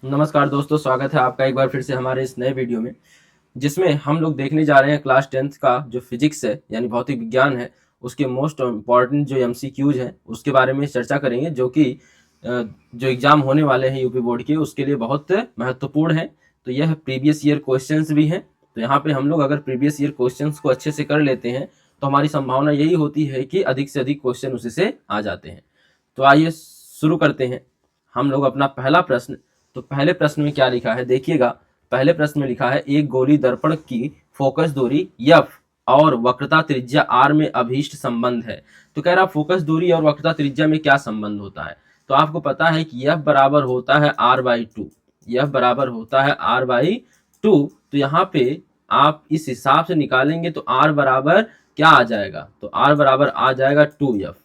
नमस्कार दोस्तों, स्वागत है आपका एक बार फिर से हमारे इस नए वीडियो में, जिसमें हम लोग देखने जा रहे हैं क्लास 10th का जो फिजिक्स है यानी भौतिक विज्ञान है, उसके मोस्ट इम्पॉर्टेंट जो एमसीक्यूज हैं उसके बारे में चर्चा करेंगे, जो कि जो एग्जाम होने वाले हैं यूपी बोर्ड के उसके लिए बहुत महत्वपूर्ण है। तो यह प्रीवियस ईयर क्वेश्चंस भी हैं। तो यहाँ पे हम लोग अगर प्रीवियस ईयर क्वेश्चंस को अच्छे से कर लेते हैं तो हमारी संभावना यही होती है कि अधिक से अधिक क्वेश्चन उसी से आ जाते हैं। तो आइए शुरू करते हैं हम लोग अपना पहला प्रश्न। तो पहले प्रश्न में क्या लिखा है देखिएगा। पहले प्रश्न में लिखा है एक गोली दर्पण की फोकस दूरी F और वक्रता त्रिज्या R में अभीष्ट संबंध है। तो कह रहा फोकस दूरी और वक्रता त्रिज्या में क्या संबंध होता है। तो आपको पता है कि F बराबर होता है R/2। F बराबर होता है R/2। तो यहाँ पे आप इस हिसाब से निकालेंगे तो R बराबर क्या आ जाएगा, तो R बराबर आ जाएगा 2F।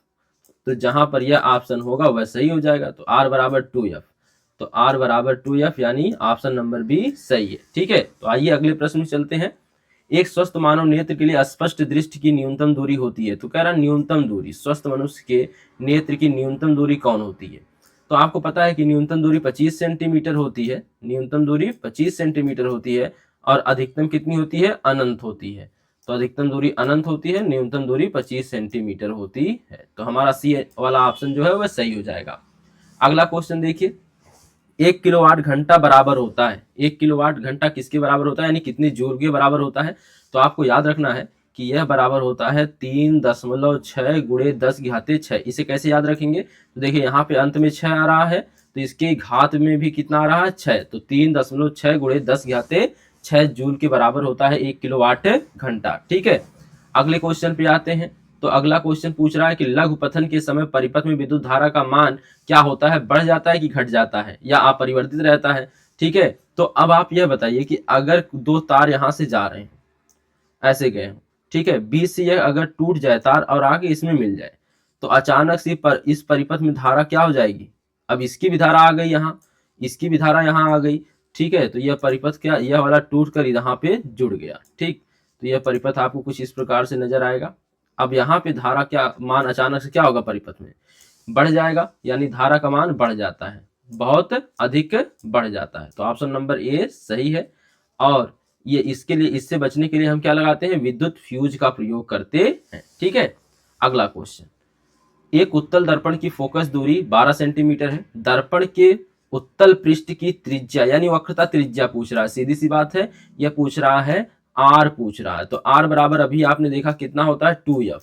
तो जहां पर यह ऑप्शन होगा वह सही हो जाएगा। तो R बराबर 2F, तो R बराबर 2F यानी ऑप्शन नंबर बी सही है। ठीक है, तो आइए अगले प्रश्न में चलते हैं। एक स्वस्थ मानव नेत्र के लिए स्पष्ट दृष्टि की न्यूनतम दूरी होती है। तो कह रहा न्यूनतम दूरी, स्वस्थ मनुष्य के नेत्र की न्यूनतम दूरी कौन होती है। तो आपको पता है कि न्यूनतम दूरी 25 सेंटीमीटर होती है। न्यूनतम दूरी 25 सेंटीमीटर होती है और अधिकतम कितनी होती है, अनंत होती है। तो अधिकतम दूरी अनंत होती है, न्यूनतम दूरी 25 सेंटीमीटर होती है। तो हमारा सी वाला ऑप्शन जो है वह सही हो जाएगा। अगला क्वेश्चन देखिए, 1 किलोवाट घंटा बराबर होता है। 1 किलोवाट घंटा किसके बराबर होता है, यानी कितने जूल के बराबर होता है। तो आपको याद रखना है कि यह बराबर होता है 3.6 गुणे 10⁻6। इसे कैसे याद रखेंगे, तो देखिए यहाँ पे अंत में 6 आ रहा है तो इसके घात में भी कितना आ रहा है 6। तो 3.6 गुणे 10⁻6 जूल के बराबर होता है 1 किलोवाट घंटा। ठीक है, अगले क्वेश्चन पे आते हैं। तो अगला क्वेश्चन पूछ रहा है कि लघुपथन के समय परिपथ में विद्युत धारा का मान क्या होता है, बढ़ जाता है कि घट जाता है या अपरिवर्तित रहता है। ठीक है, तो अब आप यह बताइए कि अगर दो तार यहां से जा रहे हैं, ऐसे गए हो, ठीक है, बीच से यह अगर टूट जाए तार और आगे इसमें मिल जाए तो अचानक से इस परिपथ में धारा क्या हो जाएगी। अब इसकी भी धारा आ गई यहाँ, इसकी भी धारा यहाँ आ गई। ठीक है, तो यह परिपथ क्या, यह वाला टूट कर यहाँ पे जुड़ गया। ठीक, तो यह परिपथ आपको कुछ इस प्रकार से नजर आएगा। अब यहाँ पे धारा क्या मान अचानक से क्या होगा, परिपथ में बढ़ जाएगा, यानी धारा का मान बढ़ जाता है, बहुत अधिक बढ़ जाता है। तो ऑप्शन नंबर ए सही है। और ये इसके लिए, इससे बचने के लिए हम क्या लगाते हैं, विद्युत फ्यूज का प्रयोग करते हैं। ठीक है, अगला क्वेश्चन, एक उत्तल दर्पण की फोकस दूरी 12 सेंटीमीटर है। दर्पण के उत्तल पृष्ठ की त्रिज्या यानी वक्रता त्रिज्या पूछ रहा है। सीधी सी बात है, यह पूछ रहा है R पूछ रहा है। तो R बराबर अभी आपने देखा कितना होता है 2F।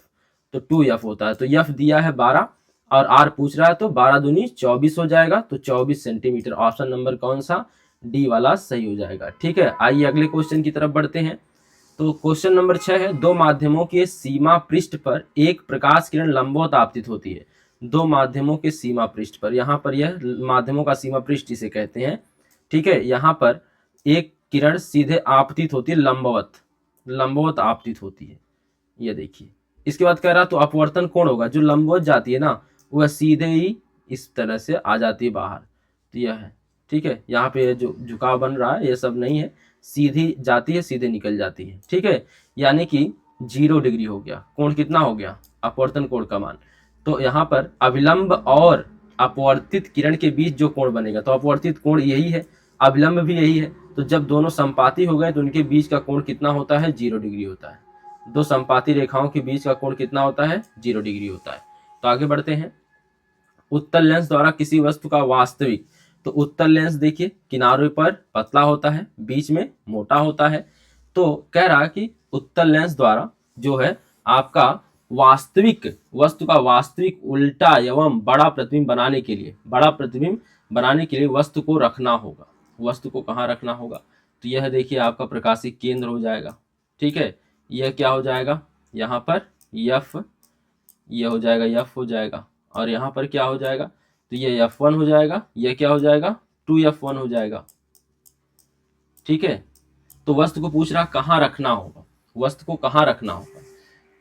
तो 2F होता है, तो F दिया है 12 और R पूछ रहा है, तो 12 दूनी 24 हो जाएगा। तो 24 सेंटीमीटर, ऑप्शन नंबर कौन सा, डी वाला सही हो जाएगा। ठीक है, आइए अगले क्वेश्चन की तरफ बढ़ते हैं। तो क्वेश्चन नंबर 6 है, दो माध्यमों के सीमा पृष्ठ पर एक प्रकाश किरण लंबवत आपतित होती है। दो माध्यमों के सीमा पृष्ठ पर, यहाँ पर यह माध्यमों का सीमा पृष्ठ इसे कहते हैं। ठीक है, यहाँ पर एक किरण सीधे आपतित होती है, लंबवत, लंबवत आपतित होती है। ये देखिए, इसके बाद कह रहा तो अपवर्तन कोण होगा, जो लंबवत जाती है ना वह सीधे ही इस तरह से आ जाती है बाहर। तो यह है, ठीक है, यहाँ पे जो झुकाव बन रहा है ये सब नहीं है, सीधी जाती है सीधे निकल जाती है। ठीक है, यानी कि 0 डिग्री हो गया। कोण कितना हो गया, अपवर्तन कोण का मान। तो यहाँ पर अभिलंब और अपवर्तित किरण के बीच जो कोण बनेगा, तो अपवर्तित कोण यही है, अभिलंब भी यही है। तो जब दोनों संपाती हो गए तो उनके बीच का कोण कितना होता है, 0 डिग्री होता है। दो संपाती रेखाओं के बीच का कोण कितना होता है, 0 डिग्री होता है। तो आगे बढ़ते हैं। उत्तल लेंस द्वारा किसी वस्तु का वास्तविक, तो उत्तल लेंस देखिए किनारों पर पतला होता है, बीच में मोटा होता है। तो कह रहा कि उत्तल लेंस द्वारा जो है आपका वास्तविक वस्तु का वास्तविक उल्टा एवं बड़ा प्रतिबिंब बनाने के लिए, बड़ा प्रतिबिंब बनाने के लिए वस्तु को रखना होगा। वस्तु को कहाँ रखना होगा, तो यह देखिए आपका प्रकाशिक केंद्र हो जाएगा। ठीक है, यह क्या हो जाएगा, यहाँ पर F, यह हो जाएगा F हो जाएगा, और यहाँ पर क्या हो जाएगा, तो ये F1 हो जाएगा, यह क्या हो जाएगा 2F1 हो जाएगा। ठीक है, तो वस्तु को पूछ रहा कहाँ रखना होगा, वस्तु को कहाँ रखना होगा।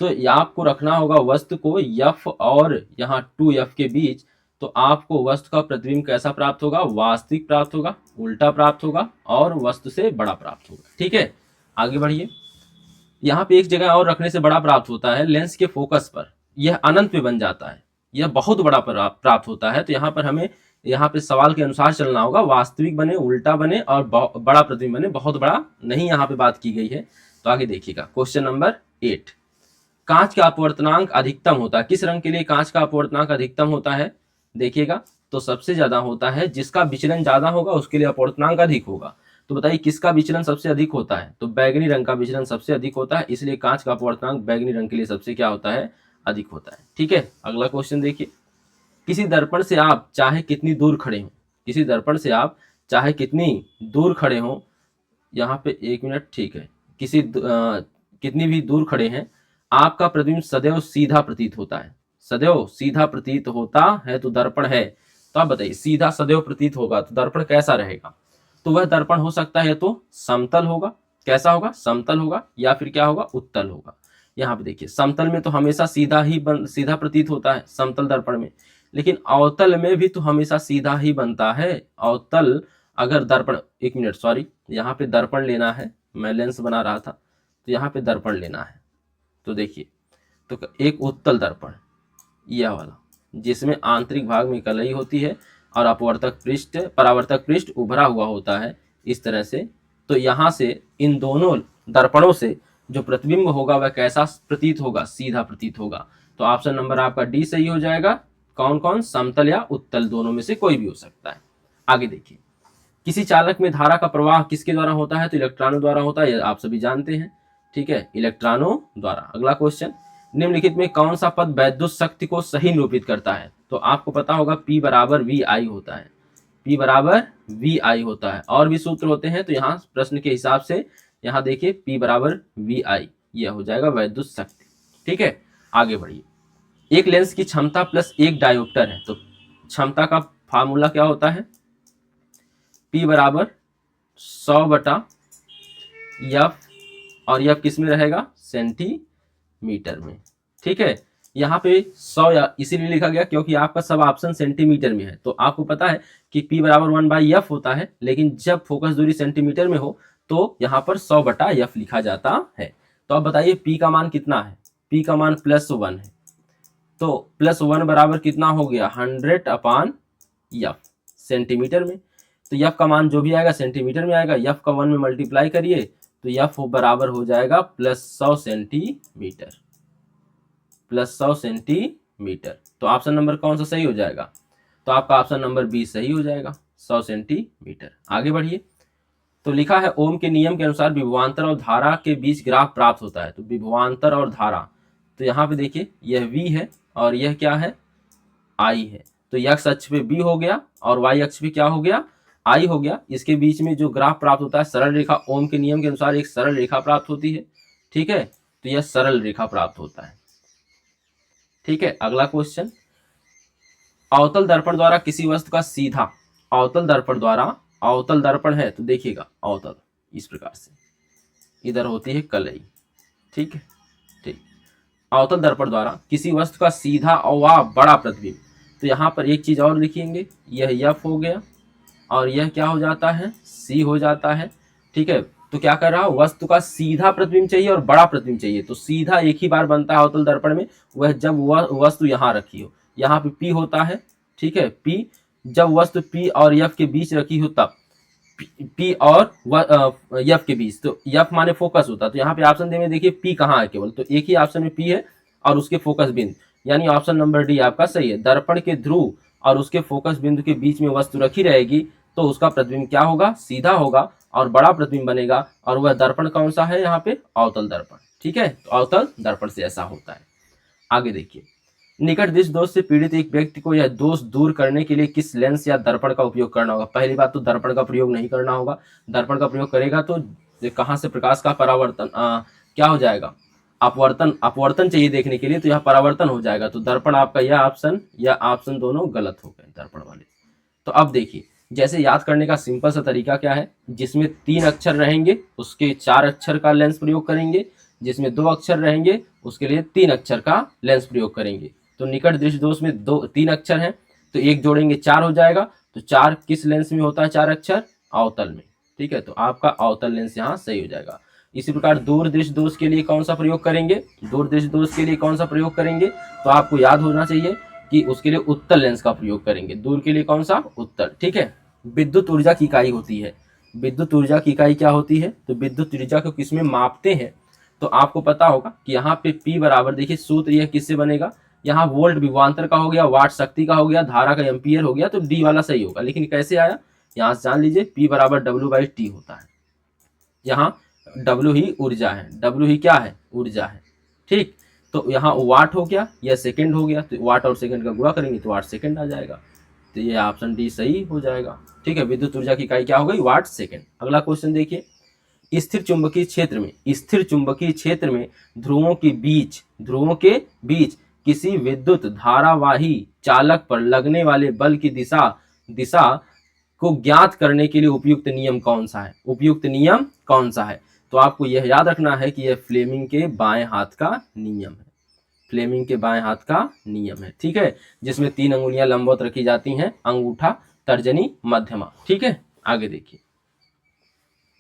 तो आपको रखना होगा वस्तु को F और यहाँ 2F के बीच। तो आपको वस्तु का प्रतिबिंब कैसा प्राप्त होगा, वास्तविक प्राप्त होगा, उल्टा प्राप्त होगा और वस्तु से बड़ा प्राप्त होगा। ठीक है, आगे बढ़िए। यहाँ पे एक जगह और रखने से बड़ा प्राप्त होता है, लेंस के फोकस पर यह अनंत पे बन जाता है, यह बहुत बड़ा प्राप्त होता है। तो यहाँ पर हमें यहाँ पे सवाल के अनुसार चलना होगा, वास्तविक बने, उल्टा बने और बड़ा प्रतिबिंब बने, बहुत बड़ा नहीं यहाँ पे बात की गई है। तो आगे देखिएगा क्वेश्चन नंबर 8, कांच का अपवर्तनांक अधिकतम होता है, किस रंग के लिए कांच का अपवर्तनांक अधिकतम होता है? देखिएगा तो सबसे ज्यादा होता है जिसका विचलन ज्यादा होगा उसके लिए अपवर्तनांक अधिक होगा। तो बताइए किसका विचलन सबसे अधिक होता है? तो बैगनी रंग का विचलन सबसे अधिक होता है, इसलिए कांच का अपवर्तनांक बैगनी रंग के लिए सबसे क्या होता है? अधिक होता है। ठीक है, अगला क्वेश्चन देखिए, किसी दर्पण से आप चाहे कितनी दूर खड़े हो, किसी दर्पण से आप चाहे कितनी दूर खड़े हो, यहाँ पे 1 मिनट, ठीक है, कितनी भी दूर खड़े हैं, आपका प्रतिबिंब सदैव सीधा प्रतीत होता है, सदैव सीधा प्रतीत होता है तो दर्पण है। तो आप बताइए सीधा सदैव प्रतीत होगा तो दर्पण कैसा रहेगा? तो वह दर्पण हो सकता है तो समतल होगा, कैसा होगा? समतल होगा, या फिर क्या होगा? उत्तल होगा। यहाँ पे देखिए समतल में तो हमेशा सीधा प्रतीत होता है समतल दर्पण में, लेकिन अवतल में भी तो हमेशा सीधा ही बनता है। अवतल अगर दर्पण, 1 मिनट सॉरी, यहाँ पे दर्पण लेना है, मैं लेंस बना रहा था, तो यहाँ पे दर्पण लेना है। तो देखिए तो एक उत्तल दर्पण यह वाला जिसमें आंतरिक भाग में कलई होती है और परावर्तक पृष्ठ उभरा हुआ होता है इस तरह से। तो यहाँ से इन दोनों दर्पणों से जो प्रतिबिंब होगा वह कैसा प्रतीत होगा? सीधा प्रतीत होगा। तो ऑप्शन नंबर आपका डी सही हो जाएगा। कौन कौन? समतल या उत्तल, दोनों में से कोई भी हो सकता है। आगे देखिए, किसी चालक में धारा का प्रवाह किसके द्वारा होता है? तो इलेक्ट्रॉनों द्वारा होता है, आप सभी जानते हैं। ठीक है, इलेक्ट्रॉनों द्वारा। अगला क्वेश्चन, निम्नलिखित में कौन सा पद वैद्युत शक्ति को सही निरूपित करता है? तो आपको पता होगा P बराबर VI होता है, P बराबर VI होता है। और भी सूत्र होते हैं तो यहाँ प्रश्न के हिसाब से यहाँ देखिए P बराबर VI, यह हो जाएगा वैद्युत शक्ति। ठीक है, आगे बढ़िए, एक लेंस की क्षमता प्लस एक डायोप्टर है, तो क्षमता का फार्मूला क्या होता है? P बराबर 100/F, और F किस में रहेगा? सेंटीमीटर में। ठीक है, यहाँ पे 100 या इसीलिए लिखा गया क्योंकि आपका सब ऑप्शन सेंटीमीटर में है। तो आपको पता है कि P बराबर 1/F होता है, लेकिन जब फोकस दूरी सेंटीमीटर में हो तो यहाँ पर 100/F लिखा जाता है। तो अब बताइए P का मान कितना है? P का मान +1 है, तो +1 बराबर कितना हो गया? 100/F सेंटीमीटर में। तो F का मान जो भी आएगा सेंटीमीटर में आएगा, F का 1 में मल्टीप्लाई करिए तो F बराबर हो जाएगा +100 सेंटीमीटर, +100 सेंटीमीटर। तो ऑप्शन नंबर कौन सा सही हो जाएगा? तो आपका ऑप्शन नंबर बी सही हो जाएगा, 100 सेंटीमीटर। आगे बढ़िए, तो लिखा है ओम के नियम के अनुसार विभवांतर और धारा के बीच ग्राफ प्राप्त होता है। तो विभवांतर और धारा, तो यहाँ पे देखिए यह V है और यह क्या है? I है। तो x अक्ष पे B हो गया और y अक्ष पे क्या हो गया? I हो गया। इसके बीच में जो ग्राफ प्राप्त होता है सरल रेखा, ओम के नियम के अनुसार एक सरल रेखा प्राप्त होती है। ठीक है, तो यह सरल रेखा प्राप्त होता है। ठीक है, अगला क्वेश्चन, अवतल दर्पण द्वारा किसी वस्तु का सीधा, अवतल दर्पण द्वारा, अवतल दर्पण है तो देखिएगा अवतल इस प्रकार से, इधर होती है कलई। ठीक है, ठीक, अवतल दर्पण द्वारा किसी वस्तु का सीधा और बड़ा प्रतिबिंब, तो यहाँ पर एक चीज और लिखेंगे, यह F हो गया और यह क्या हो जाता है? C हो जाता है। ठीक है, तो क्या कर रहा हूं? वस्तु का सीधा प्रतिबिंब चाहिए और बड़ा प्रतिबिंब चाहिए। तो सीधा एक ही बार बनता है अवतल दर्पण में, वह जब वह वस्तु यहाँ रखी हो, यहाँ पे P होता है। ठीक है, P जब वस्तु P और F के बीच रखी हो तब P और F के बीच, तो F माने फोकस होता है। तो यहाँ पे ऑप्शन में देखिए P कहाँ है, केवल तो एक ही ऑप्शन में P है और उसके फोकस बिंदु, यानी ऑप्शन नंबर डी आपका सही है। दर्पण के ध्रुव और उसके फोकस बिंदु के बीच में वस्तु रखी रहेगी तो उसका प्रतिबिंब क्या होगा? सीधा होगा और बड़ा प्रतिबिंब बनेगा। और वह दर्पण कौन सा है? यहाँ पे अवतल दर्पण। ठीक है, तो अवतल दर्पण से ऐसा होता है। आगे देखिए, निकट दृष्टि दोष से पीड़ित एक व्यक्ति को यह दोष दूर करने के लिए किस लेंस या दर्पण का उपयोग करना होगा? पहली बात तो दर्पण का प्रयोग नहीं करना होगा। दर्पण का प्रयोग करेगा तो कहाँ से प्रकाश का परावर्तन क्या हो जाएगा? अपवर्तन चाहिए देखने के लिए, तो यह परावर्तन हो जाएगा। तो दर्पण आपका यह ऑप्शन दोनों गलत हो गए दर्पण वाले। तो अब देखिए, जैसे याद करने का सिंपल सा तरीका क्या है, जिसमें 3 अक्षर रहेंगे उसके 4 अक्षर का लेंस प्रयोग करेंगे, जिसमें 2 अक्षर रहेंगे उसके लिए 3 अक्षर का लेंस प्रयोग करेंगे। तो निकट दृष्टि दोष में 3 अक्षर हैं तो 1 जोड़ेंगे 4 हो जाएगा। तो 4 किस लेंस में होता है? 4 अक्षर अवतल में। ठीक है, तो आपका अवतल लेंस यहाँ सही हो जाएगा। इसी प्रकार दूर दृष्टि दोष के लिए कौन सा प्रयोग करेंगे? दूर दृष्टि दोष के लिए कौन सा प्रयोग करेंगे? तो आपको याद होना चाहिए कि उसके लिए उत्तल लेंस का प्रयोग करेंगे, दूर के लिए कौन सा, उत्तल। ठीक है। विद्युत ऊर्जा की इकाई होती है, विद्युत ऊर्जा की इकाई क्या होती है, तो विद्युत ऊर्जा को किसमें मापते हैं, तो आपको पता होगा कि यहाँ पे P बराबर, देखिए सूत्र यह किससे बनेगा, यहाँ वोल्ट विभवांतर का हो गया, वाट शक्ति का हो गया, धारा का एम्पियर हो गया, तो डी वाला सही होगा। लेकिन कैसे आया, यहाँ से जान लीजिए P बराबर W/T होता है। यहाँ W ही ऊर्जा है, W ही क्या है, ऊर्जा है। ठीक, तो यहाँ वाट हो गया, यह सेकंड हो गया, तो वाट और सेकंड का गुणा करेंगे तो वाट सेकंड आ जाएगा, तो ये ऑप्शन डी सही हो जाएगा। ठीक है, विद्युत ऊर्जा की इकाई क्या हो गई, वाट सेकंड। अगला क्वेश्चन देखिए, स्थिर चुंबकीय क्षेत्र में, स्थिर चुंबकीय क्षेत्र में ध्रुवों के बीच किसी विद्युत धारावाही चालक पर लगने वाले बल की दिशा को ज्ञात करने के लिए उपयुक्त नियम कौन सा है, उपयुक्त नियम कौन सा है, तो आपको यह याद रखना है कि यह फ्लेमिंग के बाएं हाथ का नियम है, फ्लेमिंग के बाएं हाथ का नियम है। ठीक है, जिसमें 3 अंगुलियां लंबवत रखी जाती हैं, अंगूठा, तर्जनी, मध्यमा। ठीक है, आगे देखिए,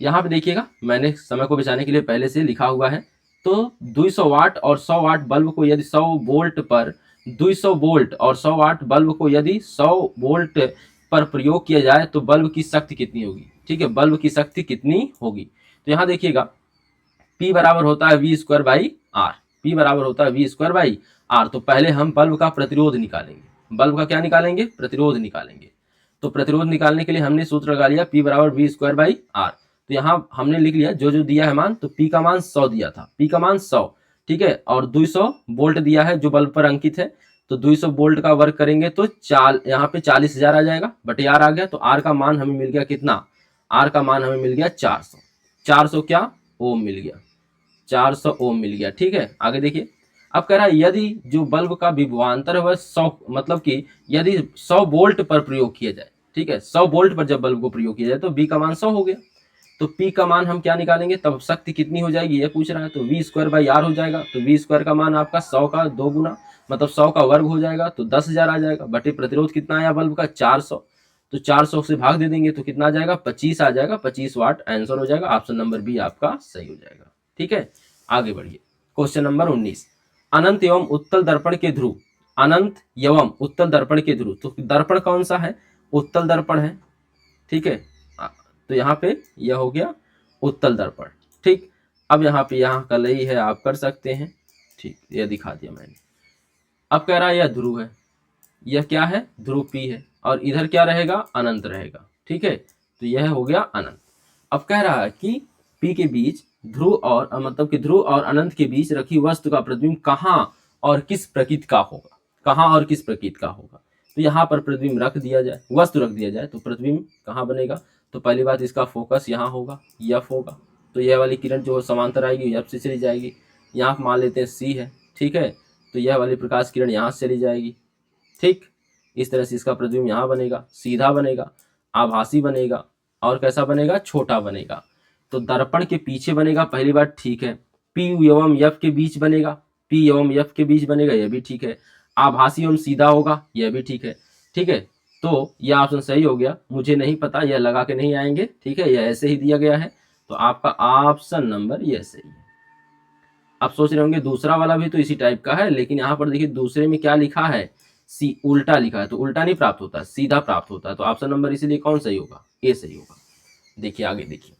यहाँ पे देखिएगा मैंने समय को बचाने के लिए पहले से लिखा हुआ है, तो 200 वाट और 100 वाट बल्ब को यदि 100 वोल्ट पर 200 वोल्ट और 100 वाट बल्ब को यदि 100 वोल्ट पर प्रयोग किया जाए तो बल्ब की शक्ति कितनी होगी। ठीक है, बल्ब की शक्ति कितनी होगी, तो यहाँ देखिएगा P बराबर होता है V²/R, P बराबर होता है V²/R। तो पहले हम बल्ब का प्रतिरोध निकालेंगे, बल्ब का क्या निकालेंगे, प्रतिरोध निकालेंगे। तो प्रतिरोध निकालने के लिए हमने सूत्र लगा लिया P बराबर V²/R। तो यहाँ हमने लिख लिया जो दिया है मान, तो P का मान 100 दिया था, P का मान 100। ठीक है, और 200 वोल्ट दिया है जो बल्ब पर अंकित है, तो 200 वोल्ट का वर्क करेंगे तो यहाँ पे 40,000 आ जाएगा, बटे R आ गया, तो R का मान हमें मिल गया कितना, R का मान हमें मिल गया 400, 400 क्या ओम मिल गया, 400 ओम मिल गया। ठीक है, आगे देखिए, अब कह रहा है यदि जो बल्ब का विभवांतर है वह 100, मतलब कि यदि 100 वोल्ट पर प्रयोग किया जाए, ठीक है, 100 वोल्ट पर जब बल्ब को प्रयोग किया जाए तो B का मान 100 हो गया, तो P का मान हम क्या निकालेंगे, तब शक्ति कितनी हो जाएगी ये पूछ रहा है, तो V²/R हो जाएगा, तो V² का मान आपका 100 का 2 गुना, मतलब 100 का वर्ग हो जाएगा, तो 10,000 आ जाएगा, बटे प्रतिरोध कितना आया बल्ब का 400, तो 400 से भाग दे देंगे तो कितना आ जाएगा, 25 आ जाएगा, 25 वाट आंसर हो जाएगा, ऑप्शन नंबर बी आपका सही हो जाएगा। ठीक है, आगे बढ़िए, क्वेश्चन नंबर 19, अनंत एवं उत्तल दर्पण के ध्रुव, अनंत एवं उत्तल दर्पण के ध्रुव, तो दर्पण कौन सा है, उत्तल दर्पण है। ठीक है, तो यहाँ पे यह हो गया उत्तल दर्पण। ठीक, अब यहाँ पे यहाँ कल ही है, आप कर सकते हैं। ठीक, यह दिखा दिया मैंने। अब कह रहा है यह ध्रुव है, यह क्या है, ध्रुव P है, और इधर क्या रहेगा, अनंत रहेगा। ठीक है, तो यह हो गया अनंत। अब कह रहा है कि P के बीच ध्रुव और मतलब कि ध्रुव और अनंत के बीच रखी वस्तु का प्रतिबिंब कहाँ और किस प्रकृति का होगा, कहाँ और किस प्रकृति का होगा, तो यहाँ पर प्रतिबिंब रख दिया जाए, वस्तु रख दिया जाए, तो प्रतिबिंब कहाँ बनेगा, तो पहली बात इसका फोकस यहाँ होगा, F होगा, तो यह वाली किरण जो समांतर आएगी F से चली जाएगी, यहाँ मान लेते हैं C है। ठीक है, तो यह वाली प्रकाश किरण यहाँ से चली जाएगी। ठीक, इस तरह से इसका प्रतिबिंब यहाँ बनेगा, सीधा बनेगा, आभासी बनेगा, और कैसा बनेगा, छोटा बनेगा। तो दर्पण के पीछे बनेगा, पहली बात ठीक है, P एवं F के बीच बनेगा, P एवं F के बीच बनेगा, यह भी ठीक है, आभासी एवं सीधा होगा, यह भी ठीक है। ठीक है, तो यह ऑप्शन सही हो गया, मुझे नहीं पता, यह लगा के नहीं आएंगे। ठीक है, यह ऐसे ही दिया गया है, तो आपका ऑप्शन नंबर यह सही है। आप सोच रहे होंगे दूसरा वाला भी तो इसी टाइप का है, लेकिन यहाँ पर देखिए दूसरे में क्या लिखा है, सी उल्टा लिखा है, तो उल्टा नहीं प्राप्त होता, सीधा प्राप्त होता है, तो ऑप्शन नंबर इसीलिए कौन सही होगा, ए सही होगा। देखिए आगे देखिए,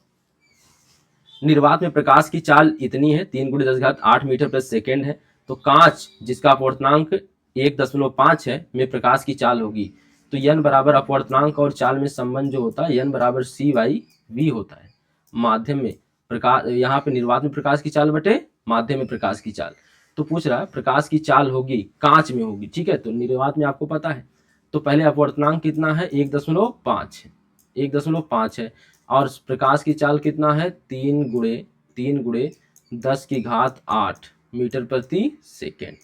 निर्वात में प्रकाश की चाल इतनी है 3 × 10⁸ मीटर प्रति सेकेंड है, तो कांच जिसका अपवर्तनांक 1.5 है में प्रकाश की चाल होगी, तो n बराबर अपवर्तनांक और चाल में संबंध जो होता है n बराबर C/V होता है। माध्यम में प्रकाश, यहाँ पे निर्वात में प्रकाश की चाल बटे माध्यम में प्रकाश की चाल, तो पूछ रहा है प्रकाश की चाल होगी कांच में होगी। ठीक है, तो निर्वात में आपको पता है, तो पहले अपवर्तनांक कितना है 1.5 है, 1.5 है, और प्रकाश की चाल कितना है 3 × 10⁸ मीटर प्रति सेकेंड,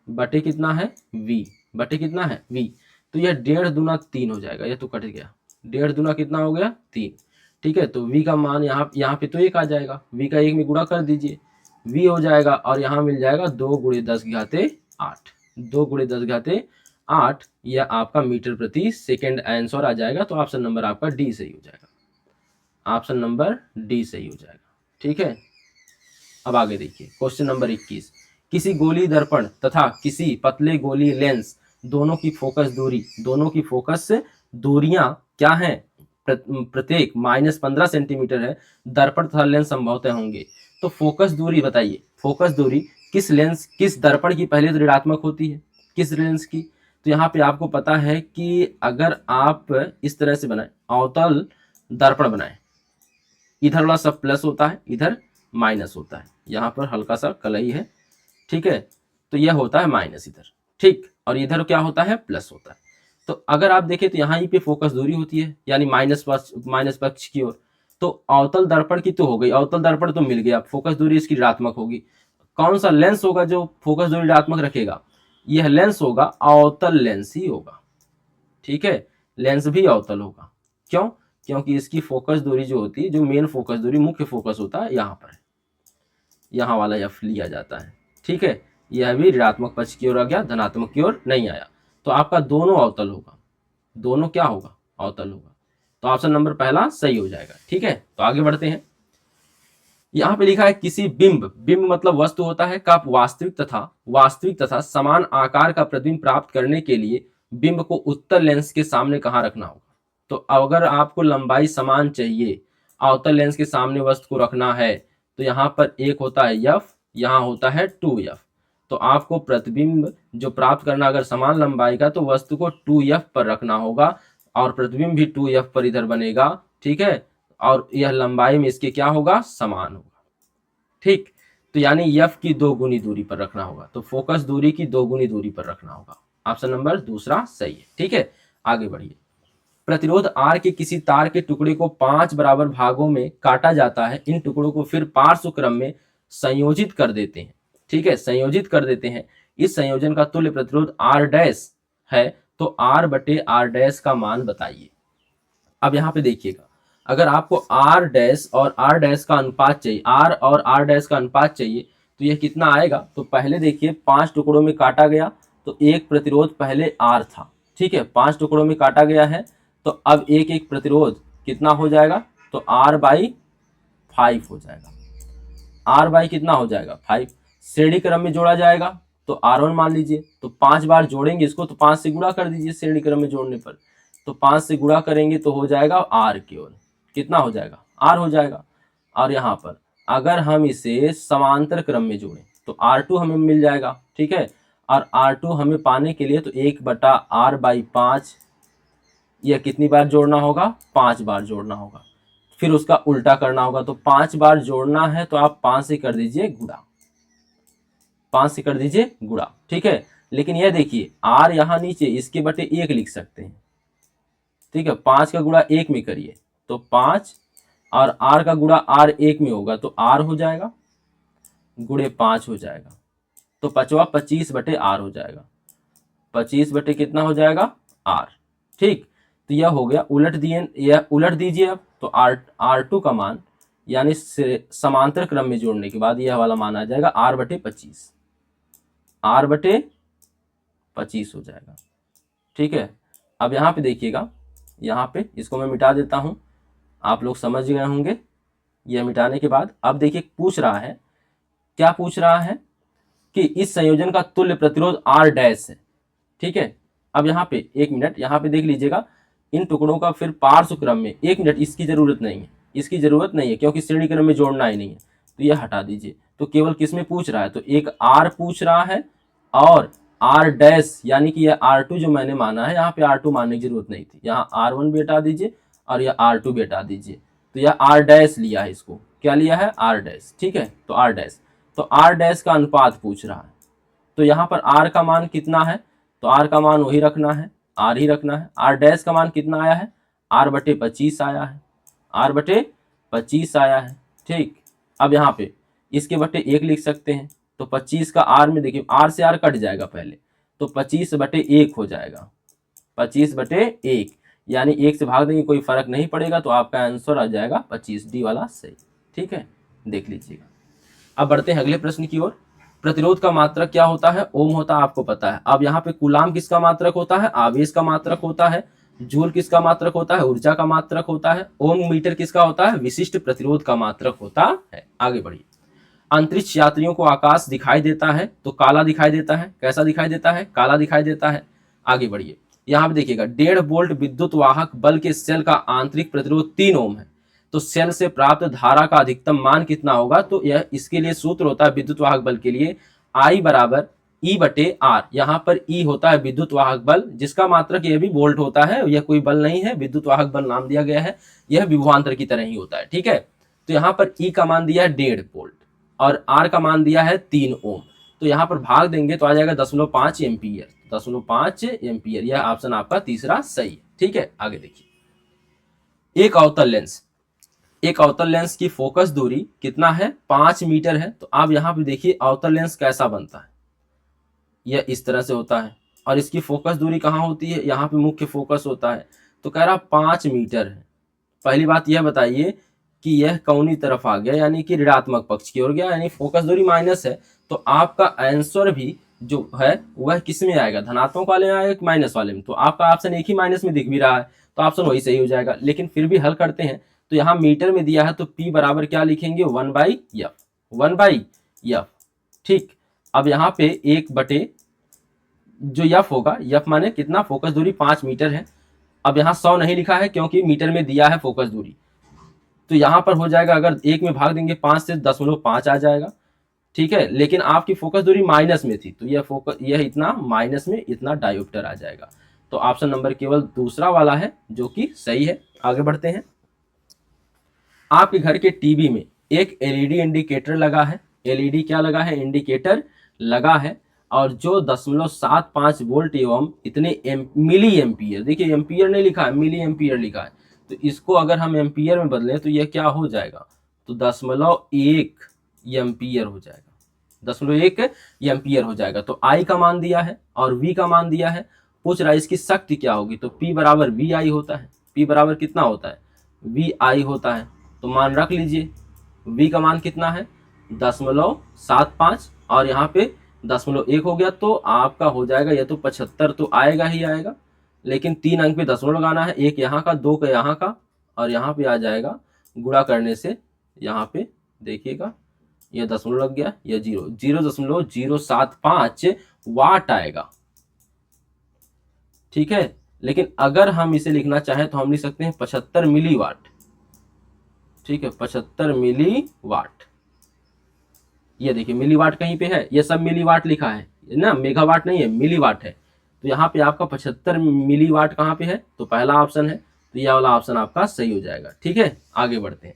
बटे कितना है V, बटे कितना है V, तो यह 1.5 दूना 3 हो जाएगा, यह तो कट गया, 1.5 दूना कितना हो गया 3। ठीक है, तो V का मान यहाँ पे तो 1 आ जाएगा, V का 1 में गुणा कर दीजिए, V हो जाएगा, और यहाँ मिल जाएगा 2 × 10⁸, 2 × 10⁸, यह आपका मीटर प्रति सेकेंड आंसर आ जाएगा, तो ऑप्शन नंबर आपका डी सही हो जाएगा, ऑप्शन नंबर डी सही हो जाएगा। ठीक है, अब आगे देखिए क्वेश्चन नंबर 21, किसी गोली दर्पण तथा किसी पतले गोली लेंस दोनों की फोकस दूरियां क्या हैं? प्रत्येक -15 सेंटीमीटर है। दर्पण तथा लेंस संभवतः होंगे। तो फोकस दूरी बताइए, फोकस दूरी किस दर्पण की पहले तो ऋणात्मक होती है, किस लेंस की? तो यहाँ पे आपको पता है कि अगर आप इस तरह से बनाए, अवतल दर्पण बनाए, इधर वाला सब प्लस होता है, इधर माइनस होता है, यहाँ पर हल्का सा कलई है, ठीक है, तो यह होता है माइनस इधर, ठीक, और इधर क्या होता है? प्लस होता है। तो अगर आप देखें तो यहाँ पे फोकस दूरी होती है, यानी माइनस पक्ष की ओर। तो अवतल दर्पण की तो हो गई, अवतल दर्पण तो मिल गया, फोकस दूरी इसकी ऋणात्मक होगी। कौन सा लेंस होगा जो फोकस दूरी ऋणात्मक रखेगा? यह लेंस होगा, अवतल लेंस ही होगा, ठीक है, लेंस भी अवतल होगा। क्यों? क्योंकि इसकी फोकस दूरी जो होती है, जो मेन फोकस दूरी, मुख्य फोकस होता है, यहाँ पर है, यहाँ वाला एफ लिया जाता है, ठीक है। यह भी ऋणात्मक पक्ष की ओर आ गया, धनात्मक की ओर नहीं आया। तो आपका दोनों अवतल होगा, दोनों क्या होगा? अवतल होगा। तो ऑप्शन नंबर पहला सही हो जाएगा, ठीक है। तो आगे बढ़ते हैं। यहाँ पे लिखा है किसी बिंब मतलब वस्तु होता है का वास्तविक तथा समान आकार का प्रतिबिंब प्राप्त करने के लिए बिंब को उत्तल लेंस के सामने कहाँ रखना होगा? तो अगर आपको लंबाई समान चाहिए, अवतल लेंस के सामने वस्तु को रखना है, तो यहाँ पर एक होता है एफ, यहाँ होता है 2f। तो आपको प्रतिबिंब जो प्राप्त करना, अगर समान लंबाई का, तो वस्तु को 2f पर रखना होगा, और प्रतिबिंब भी 2f पर इधर बनेगा, ठीक है, और यह लंबाई में इसके क्या होगा? समान होगा, ठीक। तो यानी f की 2 गुनी दूरी पर रखना होगा, तो फोकस दूरी की 2 गुनी दूरी पर रखना होगा। ऑप्शन नंबर दूसरा सही है, ठीक है। आगे बढ़िए। प्रतिरोध R के किसी तार के टुकड़े को 5 बराबर भागों में काटा जाता है। इन टुकड़ों को फिर पार्श्व क्रम में संयोजित कर देते हैं, ठीक है, संयोजित कर देते हैं। इस संयोजन का तुल्य प्रतिरोध R डैश है, तो R बटे R डैश का मान बताइए। अब यहाँ पे देखिएगा, अगर आपको R डैश और R डैश का अनुपात चाहिए, R और R डैश का अनुपात चाहिए, तो यह कितना आएगा? तो पहले देखिए 5 टुकड़ों में काटा गया, तो एक प्रतिरोध पहले R था, ठीक है, 5 टुकड़ों में काटा गया है, तो अब एक एक प्रतिरोध कितना हो जाएगा? तो R/5 हो जाएगा। R/ कितना हो जाएगा? 5। श्रेणी क्रम में जोड़ा जाएगा, तो R1 मान लीजिए, तो 5 बार जोड़ेंगे इसको, तो 5 से गुणा कर दीजिए श्रेणी क्रम में जोड़ने पर, तो 5 से गुणा करेंगे तो हो जाएगा R केवल, कितना हो जाएगा? R हो जाएगा। और यहाँ पर अगर हम इसे समांतर क्रम में जोड़ें तो R2 हमें मिल जाएगा, ठीक है, और R2 हमें पाने के लिए तो 1/R/5 यह कितनी बार जोड़ना होगा? 5 बार जोड़ना होगा। फिर उसका उल्टा करना होगा, तो 5 बार जोड़ना है तो आप 5 से कर दीजिए गुणा, 5 से कर दीजिए गुणा, ठीक है। लेकिन यह देखिए R यहाँ नीचे इसके बटे 1 लिख सकते हैं, ठीक है, 5 का गुणा 1 में करिए तो 5, और R का गुणा R 1 में होगा तो R हो जाएगा, गुणे 5 हो जाएगा, तो 5वां 25 बटे R हो जाएगा, 25 बटे कितना हो जाएगा? R, ठीक। तो यह हो गया, उलट दीजिए अब, तो R2 का मान, यानी समांतर क्रम में जोड़ने के बाद यह वाला मान आ जाएगा R/25, R/25 हो जाएगा, ठीक है। अब यहाँ पे देखिएगा, यहाँ पे इसको मैं मिटा देता हूँ, आप लोग समझ गए होंगे। यह मिटाने के बाद अब देखिए पूछ रहा है, क्या पूछ रहा है कि इस संयोजन का तुल्य प्रतिरोध R डैश है, ठीक है। अब यहाँ पे 1 मिनट, यहाँ पे देख लीजिएगा, इन टुकड़ों का फिर पार्श्व क्रम में, 1 मिनट, इसकी जरूरत नहीं है, क्योंकि श्रेणी क्रम में जोड़ना ही नहीं है, तो यह हटा दीजिए। तो केवल किस में पूछ रहा है? तो एक R पूछ रहा है, और R डैश, यानी कि यह R2 जो मैंने माना है, यहाँ पे R2 मानने की जरूरत नहीं थी, यहाँ R1 भी हटा दीजिए और यह R2 भी हटा दीजिए, तो यह R डैश लिया है, इसको क्या लिया है? R डैश, ठीक है। तो R डैश, तो R डैश का अनुपात पूछ रहा है, तो यहाँ पर R का मान कितना है? तो R का मान वही रखना है, R ही रखना है। R डैश का मान कितना आया है? R/25 आया है, R/25 आया है, ठीक। अब यहाँ पे इसके बटे 1 लिख सकते हैं, तो 25 का R में देखिए, R से R कट जाएगा पहले, तो 25/1 हो जाएगा, 25/1, यानी 1 से भाग देंगे कोई फर्क नहीं पड़ेगा, तो आपका आंसर आ जाएगा 25, डी वाला सही, ठीक है, देख लीजिएगा। अब बढ़ते हैं अगले प्रश्न की ओर। प्रतिरोध का मात्रक क्या होता है? ओम होता है, आपको पता है। अब यहाँ पे कूलाम किसका मात्रक होता है? आवेश का मात्रक होता है। जूल किसका मात्रक होता है? ऊर्जा का मात्रक होता है। ओम मीटर किसका होता है? विशिष्ट प्रतिरोध का मात्रक होता है। आगे बढ़िए। अंतरिक्ष यात्रियों को आकाश दिखाई देता है तो काला दिखाई देता है। कैसा दिखाई देता है? काला दिखाई देता है। आगे बढ़िए, यहाँ पे देखिएगा 1.5 वोल्ट विद्युत वाहक बल के सेल का आंतरिक प्रतिरोध 3 ओम है, तो सेल से प्राप्त धारा का अधिकतम मान कितना होगा? तो यह इसके लिए सूत्र होता है विद्युत वाहक बल के लिए I बराबर E बटे R। यहाँ पर E होता है विद्युत वाहक बल, जिसका मात्रक यह भी वोल्ट होता है, यह कोई बल नहीं है, विद्युत वाहक बल नाम दिया गया है, यह विभवांतर की तरह ही होता है। ठीक है, तो यहाँ पर E का मान दिया है 1.5 वोल्ट और R का मान दिया है 3 ओम, तो यहाँ पर भाग देंगे तो आ जाएगा 0.5 एम्पियर। 0.5 एम्पियर, यह ऑप्शन आपका तीसरा सही है। ठीक है, आगे देखिए, एक अवतल लेंस की फोकस दूरी कितना है? 5 मीटर है। तो आप यहाँ पे देखिए अवतल लेंस कैसा बनता है, यह इस तरह से होता है और इसकी फोकस दूरी कहाँ होती है? यहाँ पे मुख्य फोकस होता है। तो कह रहा 5 मीटर है। पहली बात यह बताइए कि यह कौनी तरफ आ गया, यानी कि ऋणात्मक पक्ष की ओर गया, यानी फोकस दूरी माइनस है। तो आपका आंसर भी जो है वह किस में आएगा? धनात्मक वाले में आएगा कि माइनस वाले में? तो आपका ऑप्शन एक ही माइनस में दिख भी रहा है, तो ऑप्शन वही सही हो जाएगा। लेकिन फिर भी हल करते हैं, तो यहाँ मीटर में दिया है तो P बराबर क्या लिखेंगे? 1/f। 1/f। ठीक, अब यहाँ पे 1 बटे जो f होगा, f माने कितना? फोकस दूरी 5 मीटर है। अब यहाँ 100 नहीं लिखा है क्योंकि मीटर में दिया है फोकस दूरी, तो यहाँ पर हो जाएगा, अगर 1 में भाग देंगे 5 से 0.5 आ जाएगा। ठीक है, लेकिन आपकी फोकस दूरी माइनस में थी, तो यह इतना माइनस में इतना डायोप्टर आ जाएगा। तो ऑप्शन नंबर केवल दूसरा वाला है जो कि सही है। आगे बढ़ते हैं, आपके घर के टीवी में एक एलईडी इंडिकेटर लगा है। एलईडी क्या लगा है? इंडिकेटर लगा है, और जो 0.75 वोल्ट एवं इतने मिली एम्पियर, देखिए एम्पियर नहीं लिखा है, मिली एम्पियर लिखा है, तो इसको अगर हम एम्पियर में बदलें तो यह क्या हो जाएगा? तो 0.1 एम्पियर हो जाएगा। 0.1 एम्पियर हो जाएगा। तो I का मान दिया है और V का मान दिया है, पूछ रहा है इसकी शक्ति क्या होगी? तो P बराबर VI होता है। P बराबर कितना होता है? VI होता है। तो मान रख लीजिए, V का मान कितना है? 0.75 और यहाँ पे 0.1 हो गया, तो आपका हो जाएगा यह तो 75 तो आएगा ही आएगा, लेकिन 3 अंक पे दशमलव लगाना है, एक यहाँ का, 2 का यहाँ का, और यहाँ पे आ जाएगा गुणा करने से, यहाँ पे देखिएगा यह दशमलव लग गया, यह 0.075 वाट आएगा। ठीक है, लेकिन अगर हम इसे लिखना चाहें तो हम लिख सकते हैं 75 मिली वाट। ठीक है, 75 मिली वाट। ये देखिए मिली वाट कहीं पे है, ये सब मिली वाट लिखा है ना, मेगावाट नहीं है, मिली वाट है। तो यहाँ पे आपका 75 मिली वाट कहाँ पे है? तो पहला ऑप्शन है, तो यह वाला ऑप्शन आपका सही हो जाएगा। ठीक है, आगे बढ़ते हैं।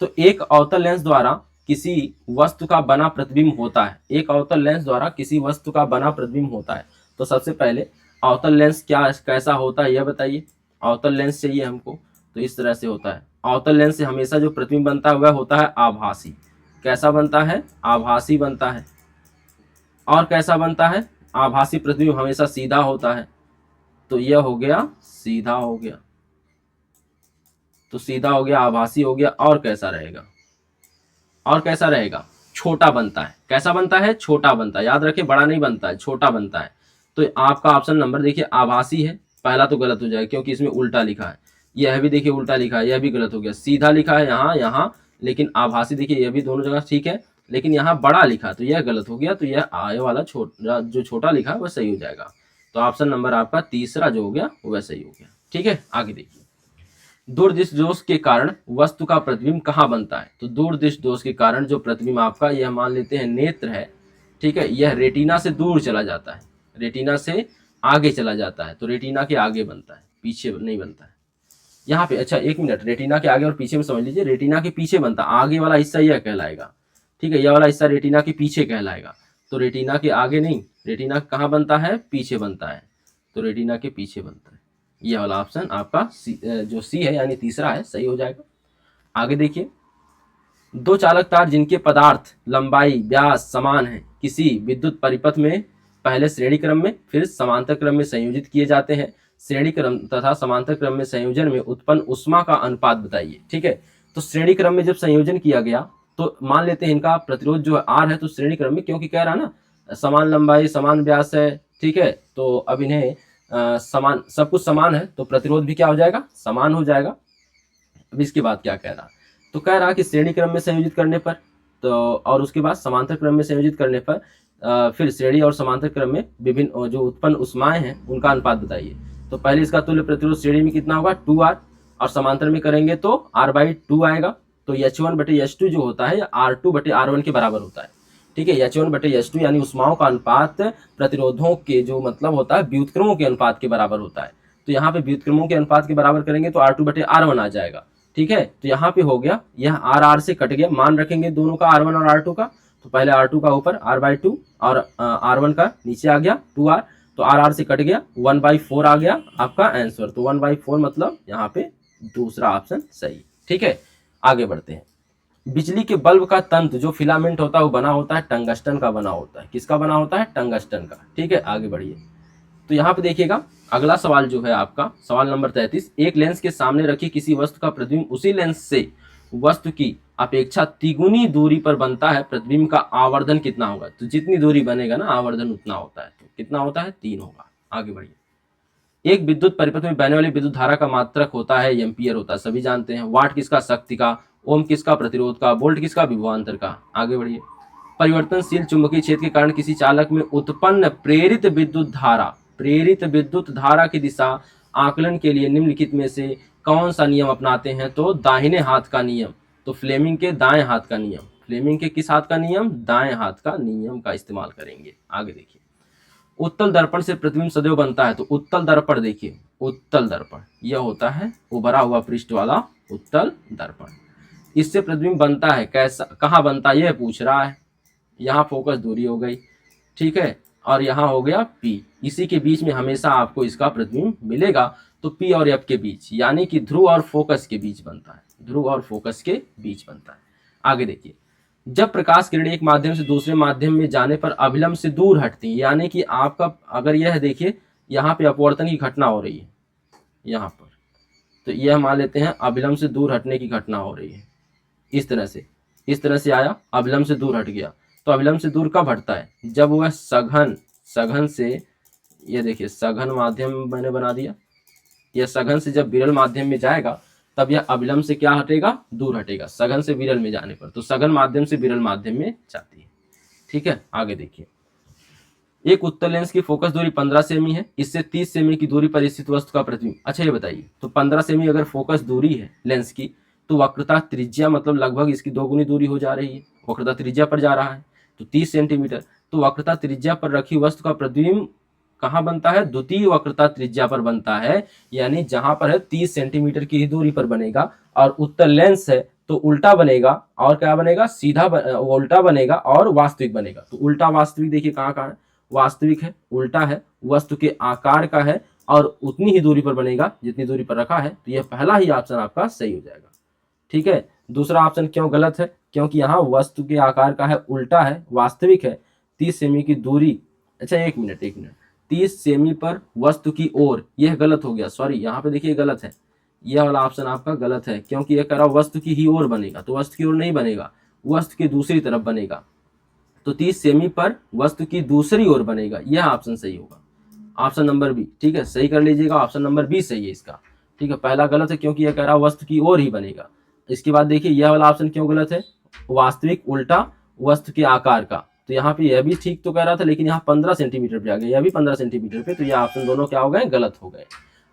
तो एक अवतल लेंस द्वारा किसी वस्तु का बना प्रतिबिंब होता है। एक अवतल लेंस द्वारा किसी वस्तु का बना प्रतिबिंब होता है। तो सबसे पहले अवतल लेंस कैसा होता है यह बताइए। अवतल लेंस चाहिए हमको, तो इस तरह से होता है। अवतल लेंस से हमेशा जो प्रतिबिंब बनता है वह होता है आभासी। कैसा बनता है? आभासी बनता है। और कैसा बनता है? आभासी प्रतिबिंब हमेशा सीधा होता है, तो यह हो गया सीधा हो गया, तो सीधा हो गया, आभासी हो गया। और कैसा रहेगा? और कैसा रहेगा? छोटा बनता है। कैसा बनता है? छोटा बनता है। याद रखें, बड़ा नहीं बनता है, छोटा बनता है। तो आपका ऑप्शन नंबर देखिए आभासी है, पहला तो गलत हो जाएगा क्योंकि इसमें उल्टा लिखा है। यह भी देखिए उल्टा लिखा है, यह भी गलत हो गया। सीधा लिखा है यहाँ, लेकिन आभासी देखिए यह भी दोनों जगह ठीक है, लेकिन यहाँ बड़ा लिखा तो यह गलत हो गया। तो यह आए वाला जो छोटा लिखा वह सही हो जाएगा। तो ऑप्शन नंबर आपका तीसरा जो हो गया वह सही हो गया। ठीक है, आगे देखिए, दूरदृष्टि दोष के कारण वस्तु का प्रतिबिंब कहाँ बनता है? तो दूरदृष्टि दोष के कारण जो प्रतिबिंब आपका, यह मान लेते हैं नेत्र है। ठीक है, यह रेटिना से दूर चला जाता है, रेटिना से आगे चला जाता है, तो रेटिना के आगे बनता है, पीछे नहीं बनता है। यहाँ पे अच्छा एक मिनट, रेटिना के आगे और पीछे में समझ लीजिए, रेटिना के पीछे बनता है, आगे वाला हिस्सा यह कहलाएगा। ठीक है, यह वाला हिस्सा रेटिना के पीछे कहलाएगा। तो रेटिना के आगे नहीं, रेटिना कहाँ बनता है? पीछे बनता है, तो रेटिना के पीछे बनता है। यह वाला ऑप्शन आपका जो सी है यानी तीसरा है, सही हो जाएगा। आगे देखिए, दो चालक तार जिनके पदार्थ लंबाई व्यास समान है किसी विद्युत परिपथ में पहले श्रेणी क्रम में फिर समांतर क्रम में संयोजित किए जाते हैं। श्रेणी क्रम तथा समांतर क्रम में संयोजन में उत्पन्न ऊष्मा का अनुपात बताइए। ठीक है, तो श्रेणी क्रम में जब संयोजन किया गया तो मान लेते हैं इनका प्रतिरोध जो है R है, तो श्रेणी क्रम में, क्योंकि कह रहा ना समान लंबाई समान व्यास है। ठीक है, तो अब इन्हें समान, सब कुछ समान है, तो प्रतिरोध भी क्या हो जाएगा? समान हो जाएगा। अब इसके बाद क्या कह रहा? तो कह रहा कि श्रेणी क्रम में संयोजित करने पर तो और उसके बाद समांतर क्रम में संयोजित करने पर फिर श्रेणी और समांतर क्रम में विभिन्न जो उत्पन्न उष्माएं हैं उनका अनुपात बताइए। तो पहले इसका तुल्य प्रतिरोध श्रेणी में कितना होगा 2R, और समांतर में करेंगे तो R/2 आएगा। तो H1/H2 जो होता है R2/R1 के बराबर होता है। ठीक है, H1/H2 यानी उष्माओं का अनुपात प्रतिरोधों के जो मतलब होता है व्युत्क्रमों के अनुपात के बराबर होता है। तो यहाँ पे व्युत्क्रमों के अनुपात के बराबर करेंगे तो R2/R1 आ जाएगा। ठीक है, तो यहाँ पे हो गया, यह R से कट गया, मान रखेंगे दोनों का R1 और R2 का। तो पहले R2 का ऊपर R/2 और R1 का नीचे आ गया 2R, तो R से कट गया 1/4 आ गया आपका आंसर। तो 1/4 मतलब यहाँ पे दूसरा ऑप्शन सही। ठीक है, आगे बढ़ते हैं। बिजली के बल्ब का तंत्र जो फिलामेंट होता है वो बना होता है टंगस्टन का बना होता है। किसका बना होता है? टंगस्टन का। ठीक है, आगे बढ़िए। तो यहाँ पे देखिएगा अगला सवाल जो है आपका सवाल नंबर 33, एक लेंस के सामने रखी किसी वस्तु का प्रतिबिंब उसी लेंस से वस्तु की अपेक्षा तिगुनी दूरी पर बनता है, प्रतिबिंब का आवर्धन कितना होगा? तो जितनी दूरी बनेगा ना आवर्धन उतना होता है। तो कितना होता है? 3 होगा। आगे बढ़िए। एक विद्युत परिपथ में बहने वाली विद्युत धारा का मात्रक होता है एम्पियर होता है, सभी जानते हैं। वाट किसका? शक्ति का। ओम किसका? प्रतिरोध का। वोल्ट किसका? विभवांतर का। आगे बढ़िए। परिवर्तनशील चुंबकीय क्षेत्र के कारण किसी चालक में उत्पन्न प्रेरित विद्युत धारा की दिशा आकलन के लिए निम्नलिखित में से कौन सा नियम अपनाते हैं? तो दाहिने हाथ का नियम। तो फ्लेमिंग के दाएं हाथ का नियम। फ्लेमिंग के किस हाथ का नियम? दाएं हाथ का नियम का इस्तेमाल करेंगे। आगे देखिए। उत्तल दर्पण से प्रतिबिंब सदैव बनता है। तो उत्तल दर्पण देखिए, उत्तल दर्पण यह होता है उभरा हुआ पृष्ठ वाला उत्तल दर्पण। इससे प्रतिबिंब बनता है कैसा, कहाँ बनता है यह पूछ रहा है। यहाँ फोकस दूरी हो गई, ठीक है, और यहाँ हो गया P, इसी के बीच में हमेशा आपको इसका प्रतिबिंब मिलेगा। तो P और F के बीच, यानी कि ध्रुव और फोकस के बीच बनता है। ध्रुव और फोकस के बीच बनता है। आगे देखिए। जब प्रकाश किरण एक माध्यम से दूसरे माध्यम में जाने पर अभिलंब से दूर हटती है, यानी कि आपका अगर यह देखिए यहाँ पे अपवर्तन की घटना हो रही है यहाँ पर, तो यह मान लेते हैं अभिलंब से दूर हटने की घटना हो रही है। इस तरह से आया, अभिलंब से दूर हट गया। तो अभिलंब से दूर कब हटता है? जब वह सघन से, ये देखिए सघन माध्यम मैंने बना दिया, यह सघन से जब विरल माध्यम में जाएगा तब यह अभिलंब से क्या हटेगा? दूर हटेगा। सघन से विरल में जाने पर, तो सघन माध्यम से विरल माध्यम में जाती है। ठीक है, आगे देखिए। एक उत्तल लेंस की फोकस दूरी 15 सेमी है, इससे 30 सेमी की दूरी पर स्थित वस्तु का प्रतिबिंब। अच्छा ये बताइए, तो 15 सेमी अगर फोकस दूरी है लेंस की, तो वक्रता त्रिज्या मतलब लगभग इसकी 2 गुनी दूरी हो जा रही है। वक्रता त्रिज्या पर जा रहा है तो 30 सेंटीमीटर। तो वक्रता त्रिज्या पर रखी वस्तु का प्रतिबिंब कहाँ बनता है? द्वितीय वक्रता त्रिज्या पर बनता है, यानी जहां पर है 30 सेंटीमीटर की ही दूरी पर बनेगा। और उत्तल लेंस है तो उल्टा बनेगा, और क्या बनेगा? सीधा उल्टा बनेगा और वास्तविक बनेगा। तो उल्टा वास्तविक देखिए कहाँ कहाँ है? वास्तविक है, उल्टा है, वस्तु के आकार का है, और उतनी ही दूरी पर बनेगा जितनी दूरी पर रखा है। तो यह पहला ही ऑप्शन आपका सही हो जाएगा। ठीक है, दूसरा ऑप्शन क्यों गलत है? क्योंकि यहाँ वस्तु के आकार का है, उल्टा है, वास्तविक है, 30 सेमी की दूरी। अच्छा एक मिनट 30 सेमी पर वस्तु की ओर, यह गलत हो गया, सॉरी यहाँ पे देखिए गलत है, यह वाला ऑप्शन आपका गलत है, क्योंकि यह कह रहा वस्तु की ही ओर बनेगा। तो वस्तु की ओर नहीं बनेगा, वस्तु की दूसरी तरफ बनेगा। तो 30 सेमी पर वस्तु की दूसरी ओर बनेगा, यह ऑप्शन सही होगा, ऑप्शन नंबर बी। ठीक है, सही कर लीजिएगा, ऑप्शन नंबर बी सही है इसका। ठीक है, पहला गलत है क्योंकि यह कह रहा वस्तु की ओर ही बनेगा। इसके बाद देखिए यह वाला ऑप्शन क्यों गलत है? वास्तविक उल्टा वस्तु के आकार का। तो यहाँ पे यह भी ठीक तो कह रहा था, लेकिन यहाँ 15 सेंटीमीटर पे आ गया, यह भी 15 सेंटीमीटर पे। तो यह ऑप्शन दोनों क्या हो गए? गलत हो गए।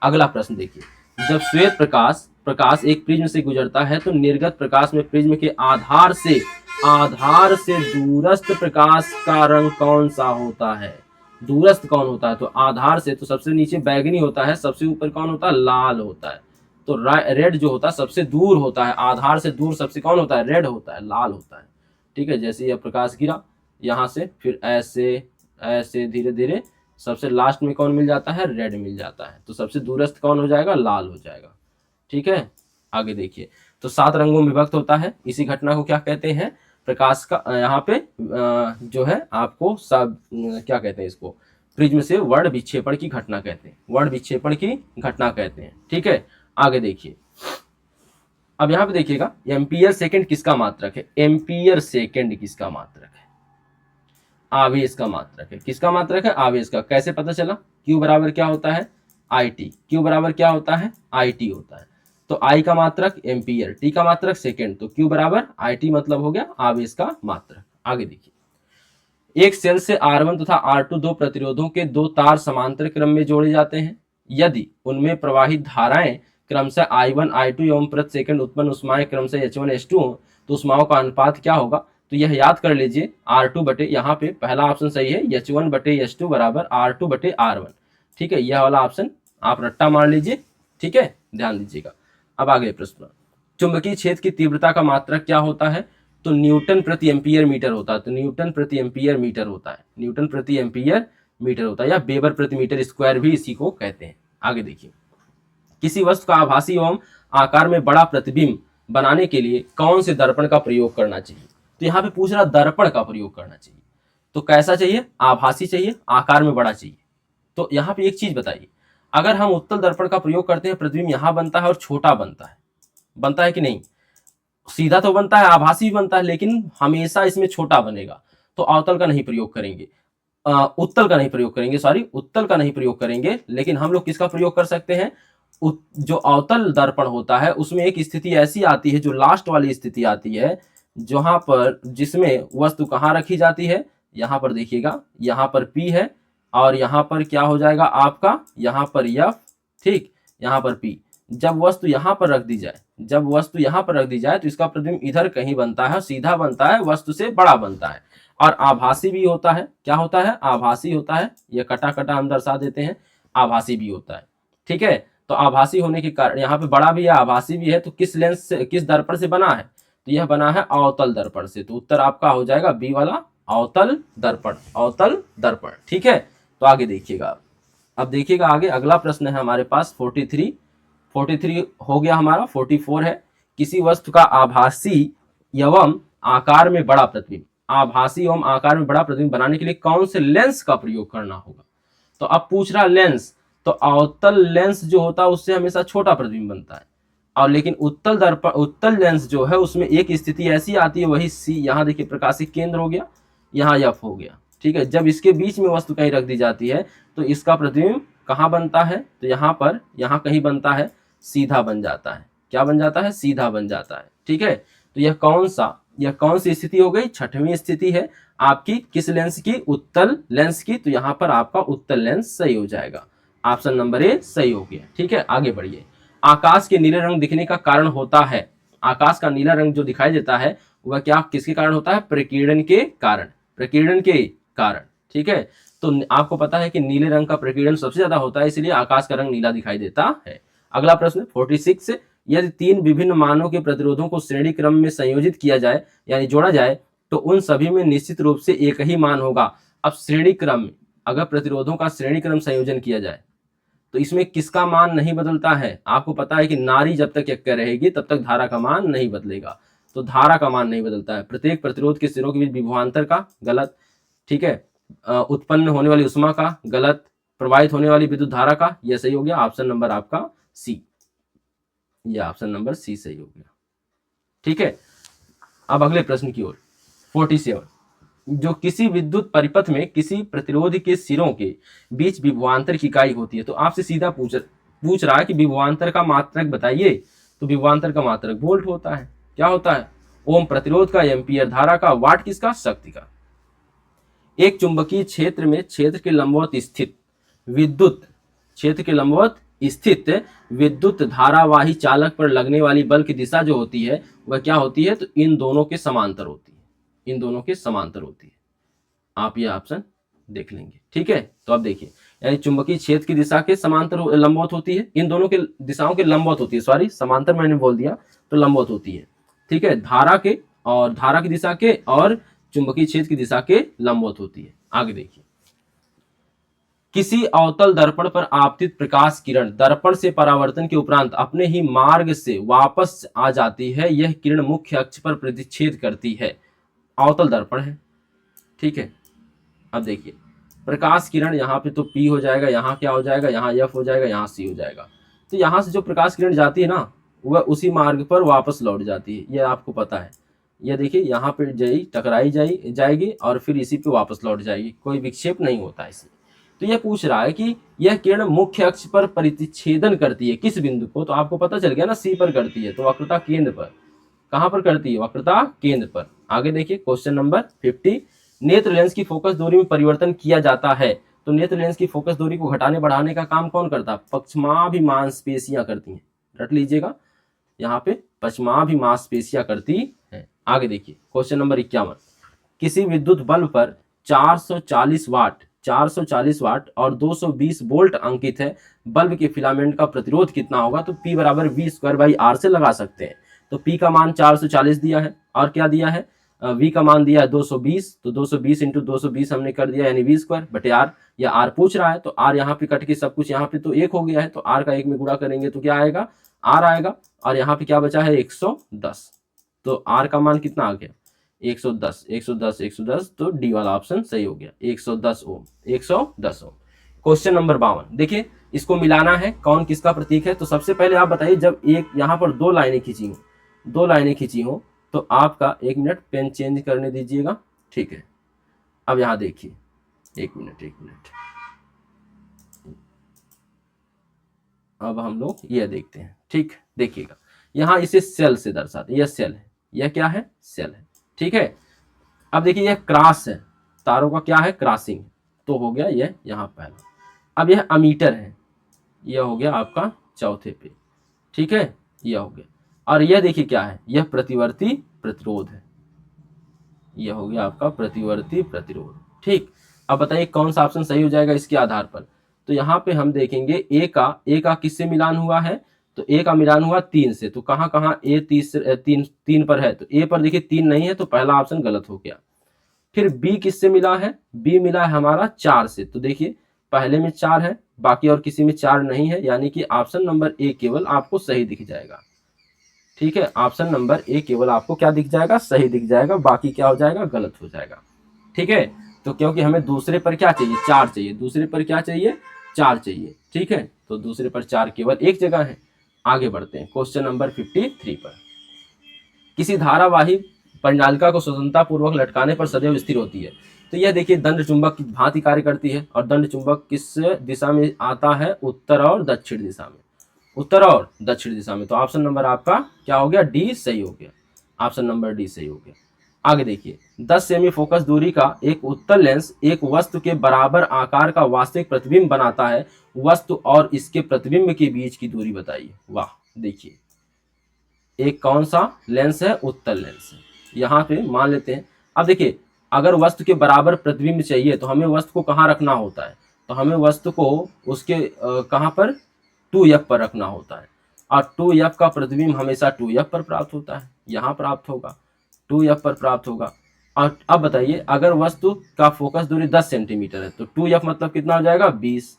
अगला प्रश्न देखिए। जब श्वेत प्रकाश एक प्रिज्म से गुजरता है तो निर्गत प्रकाश में प्रिज्म के आधार से दूरस्थ प्रकाश का रंग कौन सा होता है? दूरस्थ कौन होता है? तो आधार से तो सबसे नीचे बैगनी होता है, सबसे ऊपर कौन होता है? लाल होता है। तो रेड जो होता है सबसे दूर होता है, आधार से दूर सबसे कौन होता है? रेड होता है, लाल होता है। ठीक है, जैसे यह प्रकाश गिरा यहाँ से, फिर ऐसे ऐसे धीरे धीरे सबसे लास्ट में कौन मिल जाता है? रेड मिल जाता है। तो सबसे दूरस्थ कौन हो जाएगा? लाल हो जाएगा। ठीक है, आगे देखिए। तो 7 रंगों में विभक्त होता है, इसी घटना को क्या कहते हैं? प्रकाश का यहाँ पे जो है आपको सब क्या कहते हैं? इसको प्रिज्म से वर्ण विक्षेपण की घटना कहते हैं, वर्ण विक्षेपण की घटना कहते हैं। ठीक है, आगे देखिए। अब यहाँ पे देखिएगा, एम्पियर सेकंड किसका मात्रक है? एम्पियर सेकंड किसका मात्रक है? आवेश का मात्रक है। किसका मात्रक है? आवेश का। कैसे पता चला? Q बराबर क्या होता है? IT। Q बराबर क्या होता है? IT होता है। तो आई का मात्रक एम्पियर, टी का मात्रक सेकेंड, तो क्यू बराबर आई टी मतलब हो गया आवेश का मात्रक। आगे देखिए, एक सेल से R1 तथा R2 दो प्रतिरोधों के दो तार समांतर क्रम में जोड़े जाते हैं। यदि उनमें प्रवाहित धाराएं क्रमशः I1 I2 एवं प्रति सेकंड उत्पन्न उष्माएं क्रमशः H1 H2 हो तो उष्माओं का अनुपात क्या होगा? तो यह याद कर लीजिए, R2 बटे, यहाँ पे पहला ऑप्शन सही है, H1 बटे H2 बराबर R2 बटे R1। ठीक है, यह वाला ऑप्शन आप रट्टा मार लीजिए। ठीक है, ध्यान दीजिएगा। अब आगे प्रश्न, चुंबकीय क्षेत्र की तीव्रता का मात्रक क्या होता है? तो न्यूटन प्रति एम्पियर मीटर होता है। तो न्यूटन प्रति एम्पियर मीटर होता है, न्यूटन प्रति एम्पियर मीटर होता है, या वेबर प्रति मीटर स्क्वायर भी इसी को कहते हैं। आगे देखिए, किसी वस्तु का आभासी एवं आकार में बड़ा प्रतिबिंब बनाने के लिए कौन से दर्पण का प्रयोग करना चाहिए? तो यहाँ पे पूछ रहा दर्पण का प्रयोग करना चाहिए, तो कैसा चाहिए? आभासी चाहिए, आकार में बड़ा चाहिए। तो यहाँ पे एक चीज बताइए, अगर हम उत्तल दर्पण का प्रयोग करते हैं, प्रतिबिंब यहाँ बनता है और छोटा बनता है कि नहीं? सीधा तो बनता है, आभासी भी बनता है, लेकिन हमेशा इसमें छोटा बनेगा। तो अवतल का नहीं प्रयोग करेंगे, उत्तल का नहीं प्रयोग करेंगे, उत्तल का नहीं प्रयोग करेंगे, लेकिन हम लोग किसका प्रयोग कर सकते हैं? जो अवतल दर्पण होता है उसमें एक स्थिति ऐसी आती है, जो लास्ट वाली स्थिति आती है, जहां पर जिसमें वस्तु कहाँ रखी जाती है? यहाँ पर देखिएगा, यहाँ पर P है और यहाँ पर क्या हो जाएगा आपका? यहाँ पर F, ठीक, यहाँ पर P। जब वस्तु यहाँ पर रख दी जाए, तो इसका प्रतिबिंब इधर कहीं बनता है, सीधा बनता है, वस्तु से बड़ा बनता है, और आभासी भी होता है। क्या होता है? आभासी होता है। ये कटा कटा हम दर्शा देते हैं, आभासी भी होता है। ठीक है, तो आभासी होने के कारण यहाँ पे बड़ा भी है, आभासी भी है, तो किस लेंस से, किस दर्पण से बना है? तो यह बना है अवतल दर्पण से। तो उत्तर आपका हो जाएगा बी वाला, अवतल दर्पण। ठीक है, तो आगे देखिएगा। अब देखिएगा आगे, अगला प्रश्न है हमारे पास 43 हो गया हमारा, 44 है, किसी वस्तु का आभासी एवं आकार में बड़ा प्रतिबिंब बनाने के लिए कौन से लेंस का प्रयोग करना होगा? तो अब पूछ रहा लेंस, तो अवतल लेंस जो होता है उससे हमेशा छोटा प्रतिबिंब बनता है, और लेकिन उत्तल लेंस जो है उसमें एक स्थिति ऐसी आती है, वही सी, यहाँ देखिए प्रकाशिक केंद्र हो गया, यहाँ F हो गया। ठीक है, जब इसके बीच में वस्तु कहीं रख दी जाती है तो इसका प्रतिबिंब कहाँ बनता है? तो यहाँ कहीं बनता है, सीधा बन जाता है। क्या बन जाता है? सीधा बन जाता है। ठीक है, तो यह कौन सी स्थिति हो गई? छठवीं स्थिति है आपकी, किस लेंस की? उत्तल लेंस की। तो यहाँ पर आपका उत्तल लेंस सही हो जाएगा, ऑप्शन नंबर ए सही हो गया। ठीक है, आगे बढ़िए। आकाश के नीले रंग दिखने का कारण होता है, आकाश का नीला रंग जो दिखाई देता है वह क्या, किसके कारण होता है? प्रकीर्णन के कारण। ठीक है, तो आपको पता है कि नीले रंग का प्रकीर्णन सबसे ज्यादा होता है, इसलिए आकाश का रंग नीला दिखाई देता है। अगला प्रश्न 46, यदि तीन विभिन्न मानों के प्रतिरोधों को श्रेणी क्रम में संयोजित किया जाए यानी जोड़ा जाए, तो उन सभी में निश्चित रूप से एक ही मान होगा। अब श्रेणी क्रम में अगर प्रतिरोधों का श्रेणी क्रम संयोजन किया जाए तो इसमें किसका मान नहीं बदलता है? आपको पता है कि नारी जब तक एक रहेगी तब तक धारा का मान नहीं बदलेगा, तो धारा का मान नहीं बदलता है। प्रत्येक प्रतिरोध के सिरों के बीच विभवांतर का, गलत। ठीक है, उत्पन्न होने वाली उष्मा का, गलत। प्रवाहित होने वाली विद्युत धारा का, यह सही हो गया, ऑप्शन नंबर आपका सी, यह ऑप्शन नंबर सी सही हो गया। ठीक है, अब अगले प्रश्न की ओर 47, जो किसी विद्युत परिपथ में किसी प्रतिरोध के सिरों के बीच विभवांतर की इकाई होती है। तो आपसे सीधा पूछ रहा है कि विभवांतर का मात्रक बताइए। तो विभवांतर का मात्रक वोल्ट होता है। क्या होता है? ओम प्रतिरोध का, एम्पियर धारा का, वाट किसका? शक्ति का। एक चुंबकीय क्षेत्र में क्षेत्र के लंबवत स्थित विद्युत धारावाही चालक पर लगने वाली बल की दिशा जो होती है वह क्या होती है? तो इन दोनों के समांतर होती है। आप यह ऑप्शन देख लेंगे। ठीक है, तो अब देखिए, यानी चुंबकीय क्षेत्र की दिशा के समांतर लंबवत होती है, इन दोनों के दिशाओं के लंबवत होती है, सॉरी समांतर मैंने बोल दिया, तो लंबवत होती है। ठीक है, धारा की दिशा के और चुंबकीय क्षेत्र की दिशा के लंबवत होती है। आगे देखिए, किसी अवतल दर्पण पर आपतित प्रकाश किरण दर्पण से परावर्तन के उपरांत अपने ही मार्ग से वापस आ जाती है। यह किरण मुख्य अक्ष पर प्रतिच्छेद करती है। अवतल दर्पण है। ठीक है, अब देखिए, प्रकाश किरण यहाँ पे तो P हो जाएगा, यहाँ क्या हो जाएगा? यहाँ F हो जाएगा, यहाँ C हो जाएगा। तो यहाँ से जो प्रकाश किरण जाती है ना, वह उसी मार्ग पर वापस लौट जाती है, यह आपको पता है। यह देखिए, यहाँ पे टकराई जाएगी और फिर इसी पे वापस लौट जाएगी, कोई विक्षेप नहीं होता इसमें। तो यह पूछ रहा है कि यह किरण मुख्य अक्ष पर परिच्छेदन करती है किस बिंदु को, तो आपको पता चल गया ना, सी पर करती है, तो वक्रता केंद्र पर। कहां पर करती है? वक्रता केंद्र पर। आगे देखिए क्वेश्चन नंबर 50, नेत्र लेंस की फोकस दूरी में परिवर्तन किया जाता है, तो नेत्र लेंस की फोकस दूरी को घटाने बढ़ाने का काम कौन करता है? पक्षमाभि मांसपेशियां करती हैं, रट लीजिएगा, यहाँ पे पक्षमाभि मांसपेशियां करती है। आगे देखिए क्वेश्चन नंबर 51, किसी विद्युत बल्ब पर 440 वाट और 220 वोल्ट अंकित है, बल्ब के फिलामेंट का प्रतिरोध कितना होगा? तो P बराबर V²/R से लगा सकते हैं। तो P का मान 440 दिया है और क्या दिया है? V का मान दिया है 220, तो 220 इंटू 220 हमने कर दिया, यानी V²/R। या R पूछ रहा है तो R यहाँ पे कट के सब कुछ यहाँ पे तो 1 हो गया है, तो R का 1 में गुणा करेंगे तो क्या आएगा? R आएगा। और यहाँ पे क्या बचा है? 110। तो R का मान कितना आ गया? 110, तो डी वाला ऑप्शन सही हो गया, 110 ओम। 110 ओम। क्वेश्चन नंबर 52, देखिए इसको मिलाना है, कौन किसका प्रतीक है। तो सबसे पहले आप बताइए, जब एक यहाँ पर दो लाइनें खींची हो तो आपका 1 मिनट पेन चेंज करने दीजिएगा, ठीक है। अब यहाँ देखिए, 1 मिनट, अब हम लोग यह देखते हैं, ठीक। देखिएगा यहाँ इसे सेल से दर्शाते, यह सेल है, यह क्या है? सेल है, ठीक है। अब देखिए यह क्रॉस है, तारों का क्या है? क्रॉसिंग, तो हो गया यह यहाँ पहला। अब यह अमीटर है, यह हो गया आपका चौथे पे, ठीक है, यह हो गया। और यह देखिए क्या है? यह प्रतिवर्ती प्रतिरोध है, यह हो गया आपका प्रतिवर्ती प्रतिरोध, ठीक। अब बताइए कौन सा ऑप्शन सही हो जाएगा इसके आधार पर। तो यहाँ पे हम देखेंगे ए का किससे मिलान हुआ है? तो ए का मिलान हुआ 3 से, तो कहाँ कहाँ? ए 3 पर है, तो ए पर देखिए 3 नहीं है, तो पहला ऑप्शन गलत हो गया। फिर बी किससे मिला है? बी मिला है हमारा 4 से, तो देखिए पहले में 4 है, बाकी और किसी में 4 नहीं है, यानी कि ऑप्शन नंबर ए केवल आपको सही दिख जाएगा, ठीक है। ऑप्शन नंबर ए केवल आपको क्या दिख जाएगा? सही दिख जाएगा, बाकी क्या हो जाएगा? गलत हो जाएगा, ठीक है। तो क्योंकि हमें दूसरे पर क्या चाहिए? 4 चाहिए, दूसरे पर क्या चाहिए? 4 चाहिए, ठीक है। तो दूसरे पर 4 केवल एक जगह है। आगे बढ़ते हैं क्वेश्चन नंबर 53 पर, किसी धारावाही परिचालिका को स्वतंत्रता पूर्वक लटकाने पर सदैव स्थिर होती है। तो यह देखिए दंड चुंबक की भांति कार्य करती है, और दंड चुंबक किस दिशा में आता है? उत्तर और दक्षिण दिशा में, उत्तर और दक्षिण दिशा में। तो ऑप्शन नंबर आपका क्या हो गया? डी सही हो गया, ऑप्शन नंबर डी सही हो गया। आगे देखिए 10 सेमी फोकस दूरी का एक उत्तल लेंस एक वस्तु के बराबर आकार का वास्तविक प्रतिबिंब बनाता है, वस्तु और इसके प्रतिबिंब के बीच की दूरी बताइए। वाह, देखिए एक कौन सा लेंस है? उत्तल लेंस है। यहाँ पे मान लेते हैं, अब देखिए अगर वस्तु के बराबर प्रतिबिंब चाहिए तो हमें वस्तु को कहाँ रखना होता है? तो हमें वस्तु को उसके कहाँ पर? 2f पर रखना होता है, और 2f का प्रतिबिंब हमेशा 2f पर प्राप्त होता है, यहाँ प्राप्त होगा, 2f पर प्राप्त होगा। और अब बताइए अगर वस्तु का फोकस दूरी 10 सेंटीमीटर है, तो 2f मतलब कितना हो जाएगा? 20,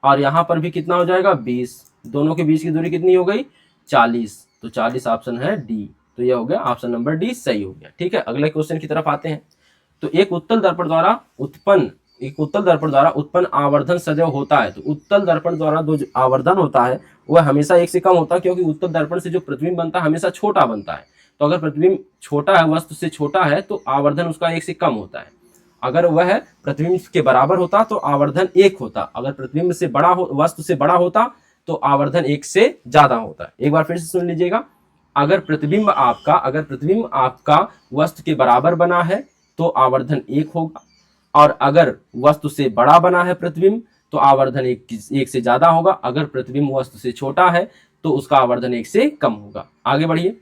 और यहाँ पर भी कितना हो जाएगा? 20, दोनों के बीच की दूरी कितनी हो गई? 40, तो 40 ऑप्शन है डी, तो यह हो गया ऑप्शन नंबर डी सही हो गया, ठीक है। अगले क्वेश्चन की तरफ आते हैं। तो एक उत्तल दर्पण द्वारा उत्पन्न आवर्धन सदैव होता है, तो उत्तल दर्पण द्वारा जो आवर्धन होता है वह हमेशा 1 से कम होता है, क्योंकि उत्तल दर्पण से जो प्रतिबिंब बनता है हमेशा छोटा बनता है। तो अगर प्रतिबिंब छोटा है, वस्तु से छोटा है, तो आवर्धन उसका 1 से कम होता है। अगर वह प्रतिबिंब के बराबर होता तो आवर्धन 1 होता, अगर प्रतिबिंब से बड़ा हो, वस्तु से बड़ा होता तो आवर्धन 1 से ज्यादा होता है। एक बार फिर से सुन लीजिएगा, अगर प्रतिबिंब आपका वस्तु के बराबर बना है तो आवर्धन 1 होगा, और अगर वस्तु से बड़ा बना है प्रतिबिंब तो आवर्धन 1 से ज्यादा होगा, अगर प्रतिबिंब वस्तु से छोटा है तो उसका आवर्धन 1 से कम होगा। आगे बढ़िए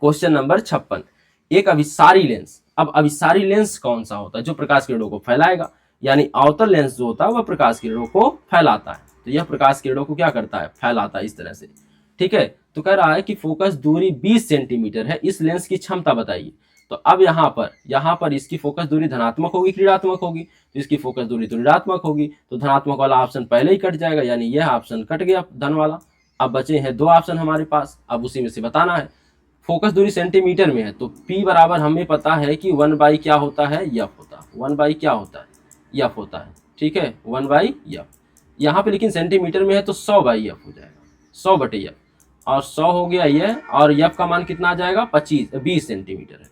क्वेश्चन नंबर 56, एक अभिसारी लेंस। अब अभिसारी लेंस कौन सा होता है? जो प्रकाश किरणों को फैलाएगा, यानी अवतल लेंस जो होता है वह प्रकाश किरणों को फैलाता है, तो यह प्रकाश किरणों को क्या करता है? फैलाता है, इस तरह से, ठीक है। तो कह रहा है कि फोकस दूरी 20 सेंटीमीटर है, इस लेंस की क्षमता बताइए। तो अब यहाँ पर इसकी फोकस दूरी धनात्मक होगी कि ऋणात्मक होगी? तो इसकी फोकस दूरी तो ऋणात्मक होगी, तो धनात्मक वाला ऑप्शन पहले ही कट जाएगा, यानी यह ऑप्शन कट गया धन वाला। अब बचे हैं 2 ऑप्शन हमारे पास, अब उसी में से बताना है। फोकस दूरी सेंटीमीटर में है, तो P बराबर हमें पता है कि 1 क्या होता है? यफ होता है, 1 क्या होता है? यफ होता है, ठीक है, 1/f। यहाँ पे लेकिन सेंटीमीटर में है तो 100/f हो जाएगा, 100/f, और 100 हो गया यह, और f का मान कितना आ जाएगा? 20 सेंटीमीटर है,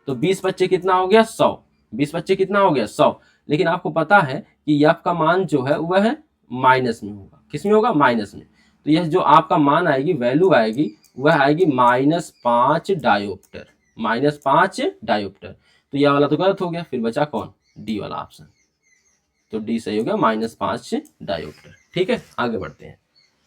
तो 20 बच्चे कितना हो गया? 100, 20 बच्चे कितना हो गया? 100। लेकिन आपको पता है कि एफ का मान जो है वह है माइनस में होगा। किस में होगा? माइनस में। तो यह जो आपका मान आएगी, वैल्यू आएगी, वह आएगी -5 डायोप्टर, -5 डायोप्टर। तो यह वाला तो गलत हो गया, फिर बचा कौन? डी वाला ऑप्शन। तो डी सही हो गया, -5 डायोप्टर। ठीक है, आगे बढ़ते हैं।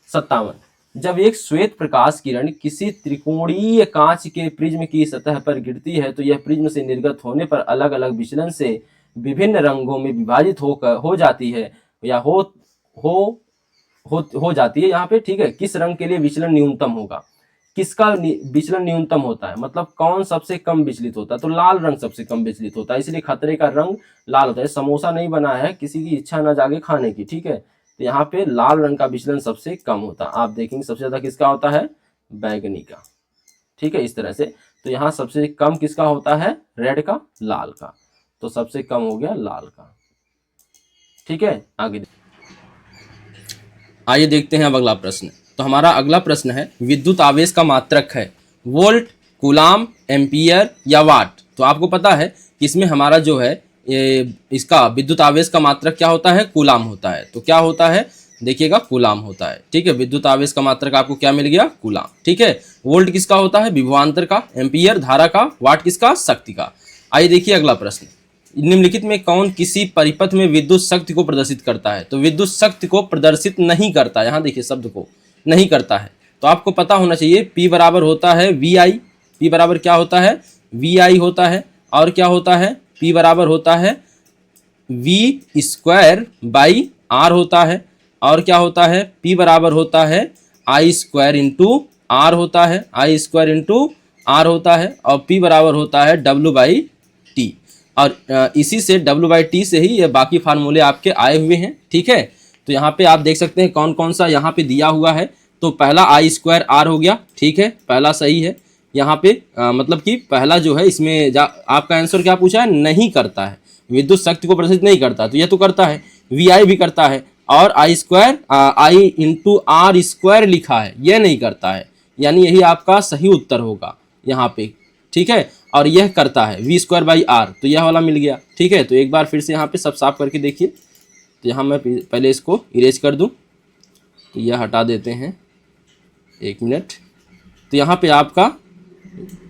57, जब एक श्वेत प्रकाश किरण किसी त्रिकोणीय कांच के प्रिज्म की सतह पर गिरती है तो यह प्रिज्म से निर्गत होने पर अलग अलग विचलन से विभिन्न रंगों में विभाजित हो जाती है या हो जाती है यहाँ पे। ठीक है, किस रंग के लिए विचलन न्यूनतम होगा? किसका विचलन न्यूनतम होता है, मतलब कौन सबसे कम विचलित होता है? तो लाल रंग सबसे कम विचलित होता है, इसलिए खतरे का रंग लाल होता है। समोसा नहीं बना है, किसी की इच्छा ना जागे खाने की। ठीक है, तो यहाँ पे लाल रंग का विचलन सबसे कम होता है। आप देखेंगे सबसे ज्यादा किसका होता है? बैगनी का। ठीक है, इस तरह से। तो यहाँ सबसे कम किसका होता है? रेड का, लाल का। तो सबसे कम हो गया लाल का। ठीक है, आगे आइए देखते हैं अब अगला प्रश्न। तो हमारा अगला प्रश्न है, विद्युत आवेश का मात्रक है वोल्ट, कूलाम, एम्पियर या वाट। तो आपको पता है कि इसमें हमारा जो है इसका विद्युत आवेश का मात्रक क्या होता है? कूलाम होता है। तो क्या होता है? देखिएगा, कूलाम होता है। ठीक है, विद्युत आवेश का मात्रक आपको क्या मिल गया? कूलाम। ठीक है, वोल्ट किसका होता है? विभवांतर का। एम्पियर धारा का। वाट किसका? शक्ति का। आइए देखिए अगला प्रश्न, निम्नलिखित में कौन किसी परिपथ में विद्युत शक्ति को प्रदर्शित करता है? तो विद्युत शक्ति को प्रदर्शित नहीं करता, यहाँ देखिए शब्द को नहीं करता है। तो आपको पता होना चाहिए P बराबर होता है VI। P बराबर क्या होता है? VI होता है। और क्या होता है? P बराबर होता है V² / R होता है। और क्या होता है? P बराबर होता है I² × R होता है। I² × R होता है। और P बराबर होता है W/T। और इसी से W/T से ही ये बाकी फार्मूले आपके आए हुए हैं। ठीक है, तो यहाँ पे आप देख सकते हैं कौन कौन सा यहाँ पे दिया हुआ है। तो पहला I² R हो गया। ठीक है, पहला सही है। यहाँ पे मतलब कि पहला जो है इसमें आपका आंसर क्या पूछा है? नहीं करता है, विद्युत शक्ति को प्रदर्शित नहीं करता। तो यह तो करता है, VI भी करता है। और I² × R² लिखा है, यह नहीं करता है, यानी यही आपका सही उत्तर होगा यहाँ पे। ठीक है, और यह करता है V²/R। तो यह वाला मिल गया। ठीक है, तो एक बार फिर से यहाँ पे सब साफ करके देखिए। तो यहाँ मैं पहले इसको इरेज कर दूं, तो यह हटा देते हैं, 1 मिनट। तो यहाँ पे आपका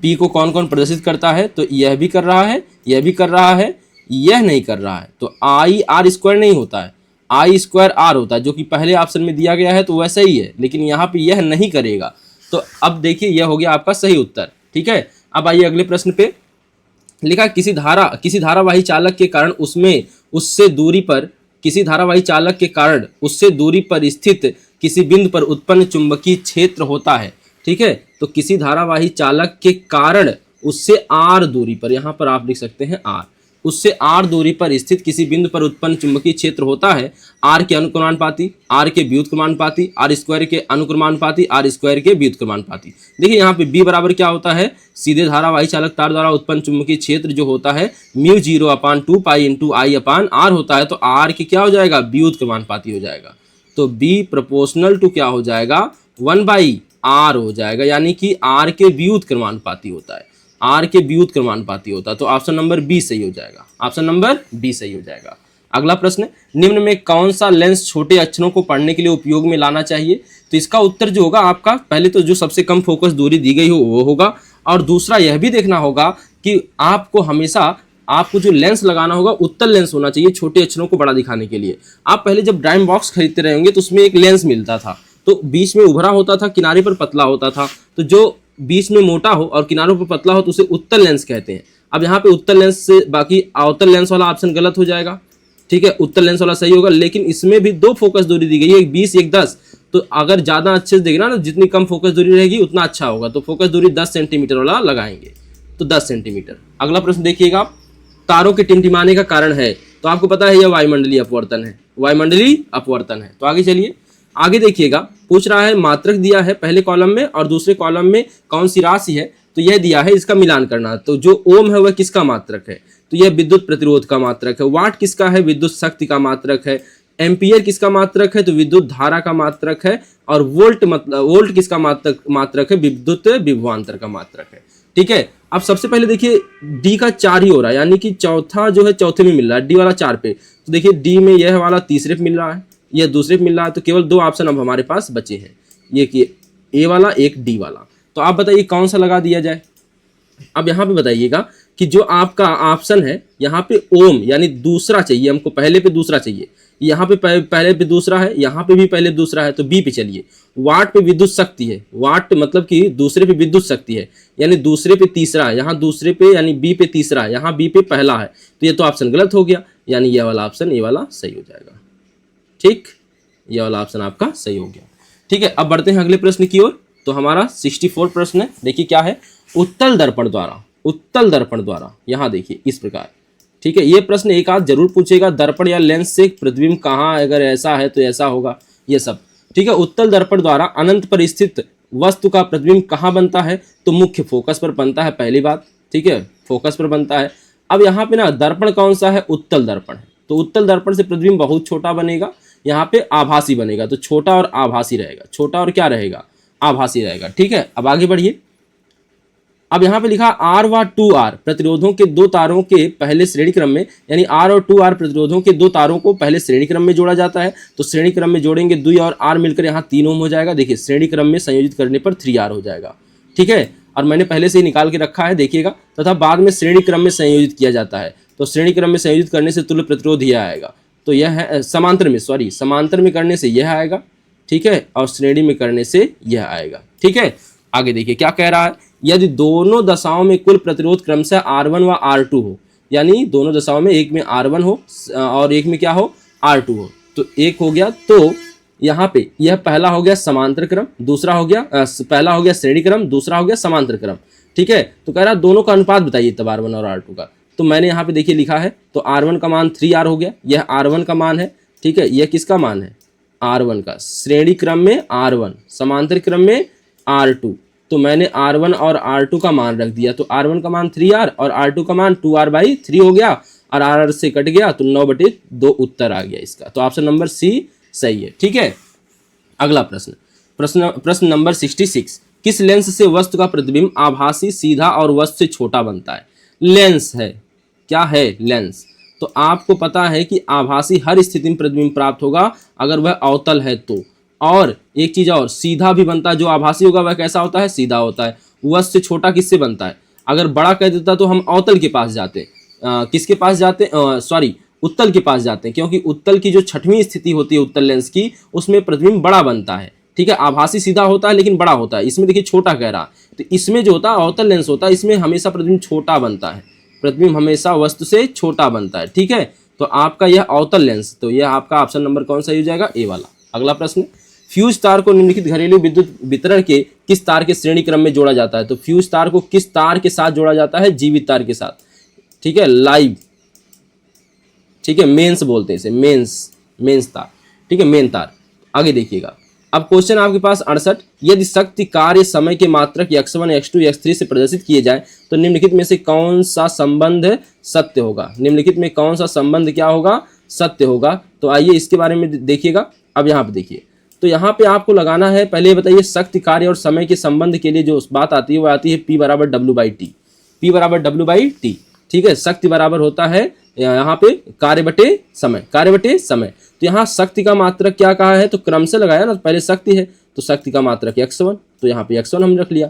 P को कौन कौन प्रदर्शित करता है? तो यह भी कर रहा है, यह भी कर रहा है, यह नहीं कर रहा है। तो IR² नहीं होता है, I²R होता है, जो कि पहले ऑप्शन में दिया गया है। तो वैसे ही है, लेकिन यहाँ पे यह नहीं करेगा। तो अब देखिए, यह हो गया आपका सही उत्तर। ठीक है, अब आइए अगले प्रश्न पे। लिखा, किसी धारावाही चालक के कारण उससे दूरी पर स्थित किसी बिंदु पर उत्पन्न चुंबकीय क्षेत्र होता है। ठीक है, तो किसी धारावाही चालक के कारण उससे R दूरी पर, यहाँ पर आप लिख सकते हैं R, उससे R दूरी पर स्थित किसी बिंदु पर उत्पन्न चुंबकीय क्षेत्र होता है R के अनुक्रमानुपाती, R के व्युत्क्रमानुपाती, R² के अनुक्रमानुपाती, R² के व्युत्क्रमानुपाती। देखिए यहाँ पे B बराबर क्या होता है? सीधे धारावाही चालक तार द्वारा उत्पन्न चुंबकीय क्षेत्र जो होता है μ0/2 पाई × I/R होता है। तो R के क्या हो जाएगा? व्युत्क्रमानुपाती हो जाएगा। तो B प्रोपोर्शनल टू क्या हो जाएगा? 1/R हो जाएगा, यानी कि R के व्युत्क्रमानुपाती होता है, R के व्युत्क्रमानुपाती होता है। तो ऑप्शन नंबर B सही हो जाएगा, ऑप्शन नंबर B सही हो जाएगा। अगला प्रश्न, निम्न में कौन सा लेंस छोटे अक्षरों को पढ़ने के लिए उपयोग में लाना चाहिए? तो इसका उत्तर जो होगा आपका, पहले तो जो सबसे कम फोकस दूरी दी गई हो वो होगा, और दूसरा यह भी देखना होगा कि आपको हमेशा आपको जो लेंस लगाना होगा उत्तल लेंस होना चाहिए छोटे अक्षरों को बड़ा दिखाने के लिए। आप पहले जब ड्राइंग बॉक्स खरीदते रहे होंगे तो उसमें एक लेंस मिलता था, तो बीच में उभरा होता था, किनारे पर पतला होता था। तो जो बीच में मोटा हो और किनारों पर पतला हो तो उसे उत्तल लेंस कहते हैं। अब यहाँ पे उत्तल लेंस से बाकी अवतल लेंस वाला ऑप्शन गलत हो जाएगा। ठीक है, उत्तल लेंस वाला सही होगा, लेकिन इसमें भी 2 फोकस दूरी दी गई है, एक 20 एक 10। तो अगर ज़्यादा अच्छे से देखना ना, जितनी कम फोकस दूरी रहेगी उतना अच्छा होगा। तो फोकस दूरी 10 सेंटीमीटर वाला लगाएंगे, तो 10 सेंटीमीटर। अगला प्रश्न देखिएगा, तारों के टिमटिमाने का कारण है? तो आपको पता है यह वायुमंडलीय अपवर्तन है, वायुमंडलीय अपवर्तन है। तो आगे चलिए, आगे देखिएगा, पूछ रहा है मात्रक दिया है पहले कॉलम में और दूसरे कॉलम में कौन सी राशि है। तो यह दिया है, इसका मिलान करना। तो जो ओम है वह किसका मात्रक है? तो यह विद्युत प्रतिरोध का मात्रक है। वाट किसका है? विद्युत शक्ति का मात्रक है। एम्पियर किसका मात्रक है? तो विद्युत धारा का मात्रक है। और वोल्ट किसका मात्रक है? विद्युत विभवांतर का मात्रक है। ठीक है, अब सबसे पहले देखिए डी का 4 ही हो रहा है, यानी कि चौथा जो है चौथे में मिल रहा है, डी वाला 4 पे। तो देखिए डी में यह वाला तीसरे पे मिल रहा है, यह दूसरे पे मिल रहा है, तो केवल 2 ऑप्शन अब हमारे पास बचे हैं, ये कि ए वाला एक डी वाला। तो आप बताइए कौन सा लगा दिया जाए। अब यहाँ पे बताइएगा कि जो आपका ऑप्शन है यहाँ पे ओम यानी दूसरा चाहिए हमको, पहले पे दूसरा चाहिए, यहाँ पे पहले पे दूसरा है, यहाँ पे भी पहले दूसरा है, तो बी पे चलिए। वाट पे विद्युत शक्ति है, वाट मतलब कि दूसरे पे विद्युत शक्ति है, यानी दूसरे पे तीसरा है, यहाँ दूसरे पे यानी बी पे तीसरा है, यहाँ बी पे पहला है, तो ये तो ऑप्शन गलत हो गया, यानी ये वाला ऑप्शन ये वाला सही हो जाएगा। ठीक, ये वाला ऑप्शन आपका सही हो गया। ठीक है, अब बढ़ते हैं अगले प्रश्न की ओर। तो हमारा 64 प्रश्न है, देखिए क्या है, उत्तल दर्पण द्वारा यहाँ देखिए इस प्रकार। ठीक है, ये प्रश्न एक आध जरूर पूछेगा, दर्पण या लेंस से प्रतिबिंब कहाँ, अगर ऐसा है तो ऐसा होगा, ये सब। ठीक है, उत्तल दर्पण द्वारा अनंत पर स्थित वस्तु का प्रतिबिंब कहाँ बनता है? तो मुख्य फोकस पर बनता है, पहली बात। ठीक है, फोकस पर बनता है। अब यहाँ पे ना दर्पण कौन सा है? उत्तल दर्पण है, तो उत्तल दर्पण से प्रतिबिंब बहुत छोटा बनेगा, यहाँ पे आभासी बनेगा, तो छोटा और आभासी रहेगा, छोटा और क्या रहेगा? आभासी रहेगा। ठीक है, अब आगे बढ़िए। अब यहाँ पे लिखा R व 2R प्रतिरोधों के 2 तारों के पहले श्रेणी क्रम में, यानी R और 2R प्रतिरोधों के 2 तारों को पहले श्रेणी क्रम में जोड़ा जाता है। तो श्रेणी क्रम में जोड़ेंगे 2 और R मिलकर यहाँ 3 ओम हो जाएगा। देखिए श्रेणी क्रम में संयोजित करने पर 3R हो जाएगा। ठीक है, और मैंने पहले से ही निकाल के रखा है, देखिएगा। तथा बाद में श्रेणी क्रम में संयोजित किया जाता है, तो श्रेणी क्रम में संयोजित करने से तुल्य प्रतिरोध यह आएगा। तो यह है समांतर में करने से यह आएगा। ठीक है, और श्रेणी में करने से यह आएगा। ठीक है, आगे देखिए क्या कह रहा है, यदि दोनों दशाओं में कुल प्रतिरोध क्रमशः R1 व R2 हो, यानी दोनों दशाओं में एक में R1 हो और एक में क्या हो? R2 हो, तो एक हो गया। तो यहाँ पे यह पहला हो गया समांतर क्रम, दूसरा हो गया पहला हो गया श्रेणी क्रम, दूसरा हो गया समांतर क्रम। ठीक है, तो कह रहा दोनों का अनुपात बताइए तब R1 और R2 का। तो मैंने यहाँ पे देखिए लिखा है, तो R1 का मान 3R हो गया, यह R1 का मान है। ठीक है, यह किसका मान है? R1 का। श्रेणी क्रम में R1, समांतर क्रम में R2, तो मैंने R1 और R2 का मान रख दिया। तो R1 का मान 3R और R2 का मान 2R/3 हो गया, और R से कट गया तो 9/2 उत्तर आ गया इसका। तो ऑप्शन नंबर सी सही है। ठीक है, अगला प्रश्न नंबर 66, किस लेंस से वस्तु का प्रतिबिंब आभासी, सीधा और वस्तु से छोटा बनता है? लेंस है, क्या है? लेंस। तो आपको पता है कि आभासी हर स्थिति में प्रतिबिंब प्राप्त होगा अगर वह अवतल है तो। और एक चीज और, सीधा भी बनता है, जो आभासी होगा वह कैसा होता है? सीधा होता है। वस्तु से छोटा किससे बनता है? अगर बड़ा कह देता तो हम अवतल के पास जाते, किसके पास जाते? उत्तल के पास जाते हैं, क्योंकि उत्तल की जो 6वीं स्थिति होती है उत्तल लेंस की, उसमें प्रतिबिंब बड़ा बनता है। ठीक है, आभासी सीधा होता है लेकिन बड़ा होता है, इसमें देखिए छोटा कह रहा। तो इसमें जो होता है अवतल लेंस होता है, इसमें हमेशा प्रतिबिंब छोटा बनता है, प्रतिबिंब हमेशा वस्तु से छोटा बनता है। ठीक है, तो आपका यह अवतल लेंस, तो यह आपका ऑप्शन नंबर कौन सा हो जाएगा? ए वाला। अगला प्रश्न, फ्यूज तार को निम्नलिखित घरेलू विद्युत वितरण के किस तार के श्रेणी क्रम में जोड़ा जाता है? तो फ्यूज तार को किस तार के साथ जोड़ा जाता है? जीवित तार के साथ। ठीक है, लाइव, ठीक है, मेंस बोलते हैं इसे, मेंस तार। ठीक है, मेन तार। आगे देखिएगा, अब क्वेश्चन आपके पास 68, यदि शक्ति, कार्य, समय के मात्रक x1, x2, x3 से प्रदर्शित किए जाए तो निम्नलिखित में से कौन सा संबंध सत्य होगा? निम्नलिखित में कौन सा संबंध क्या होगा? सत्य होगा। तो आइए इसके बारे में देखिएगा। अब यहाँ पे देखिए, तो यहाँ पे आपको लगाना है, पहले ये बताइए शक्ति, कार्य और समय के संबंध के लिए जो बात आती है वो आती है P = W/T, P = W/T। ठीक है, शक्ति बराबर होता है यहाँ पे कार्य बटे समय। तो यहाँ शक्ति का मात्रक क्या कहा है? तो क्रम से लगाया ना, पहले शक्ति है तो शक्ति का मात्रक x1, तो यहाँ पे x1 हम रख लिया।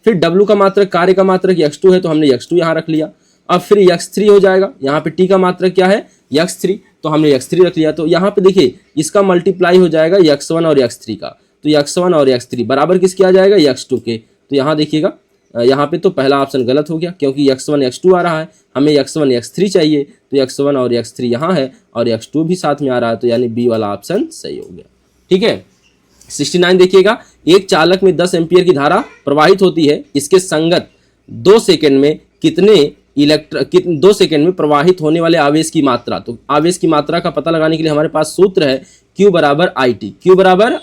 फिर W का मात्रक, कार्य का मात्रक x2 है, तो हमने x2 यहाँ रख लिया। अब फिर x3 हो जाएगा, यहाँ पे T का मात्रक क्या है? x3, तो हमने x3 रख लिया। तो यहाँ पे देखिए इसका मल्टीप्लाई हो जाएगा x1 और x3 का, तो x1 और x3 बराबर किसके आ जाएगा? x2 के। तो यहाँ देखिएगा, यहाँ पे तो पहला ऑप्शन गलत हो गया, क्योंकि x1 x2 आ रहा है, हमें x1 x3 चाहिए, तो x1 और x3 यहाँ है और x2 भी साथ में आ रहा है, तो यानी बी वाला ऑप्शन सही हो गया। ठीक है, 69 देखिएगा, एक चालक में 10 एम्पियर की धारा प्रवाहित होती है, इसके संगत 2 सेकंड में कितने 2 सेकंड में प्रवाहित होने वाले आवेश की मात्रा? तो आवेश की मात्रा का पता लगाने के लिए हमारे पास सूत्र है Q =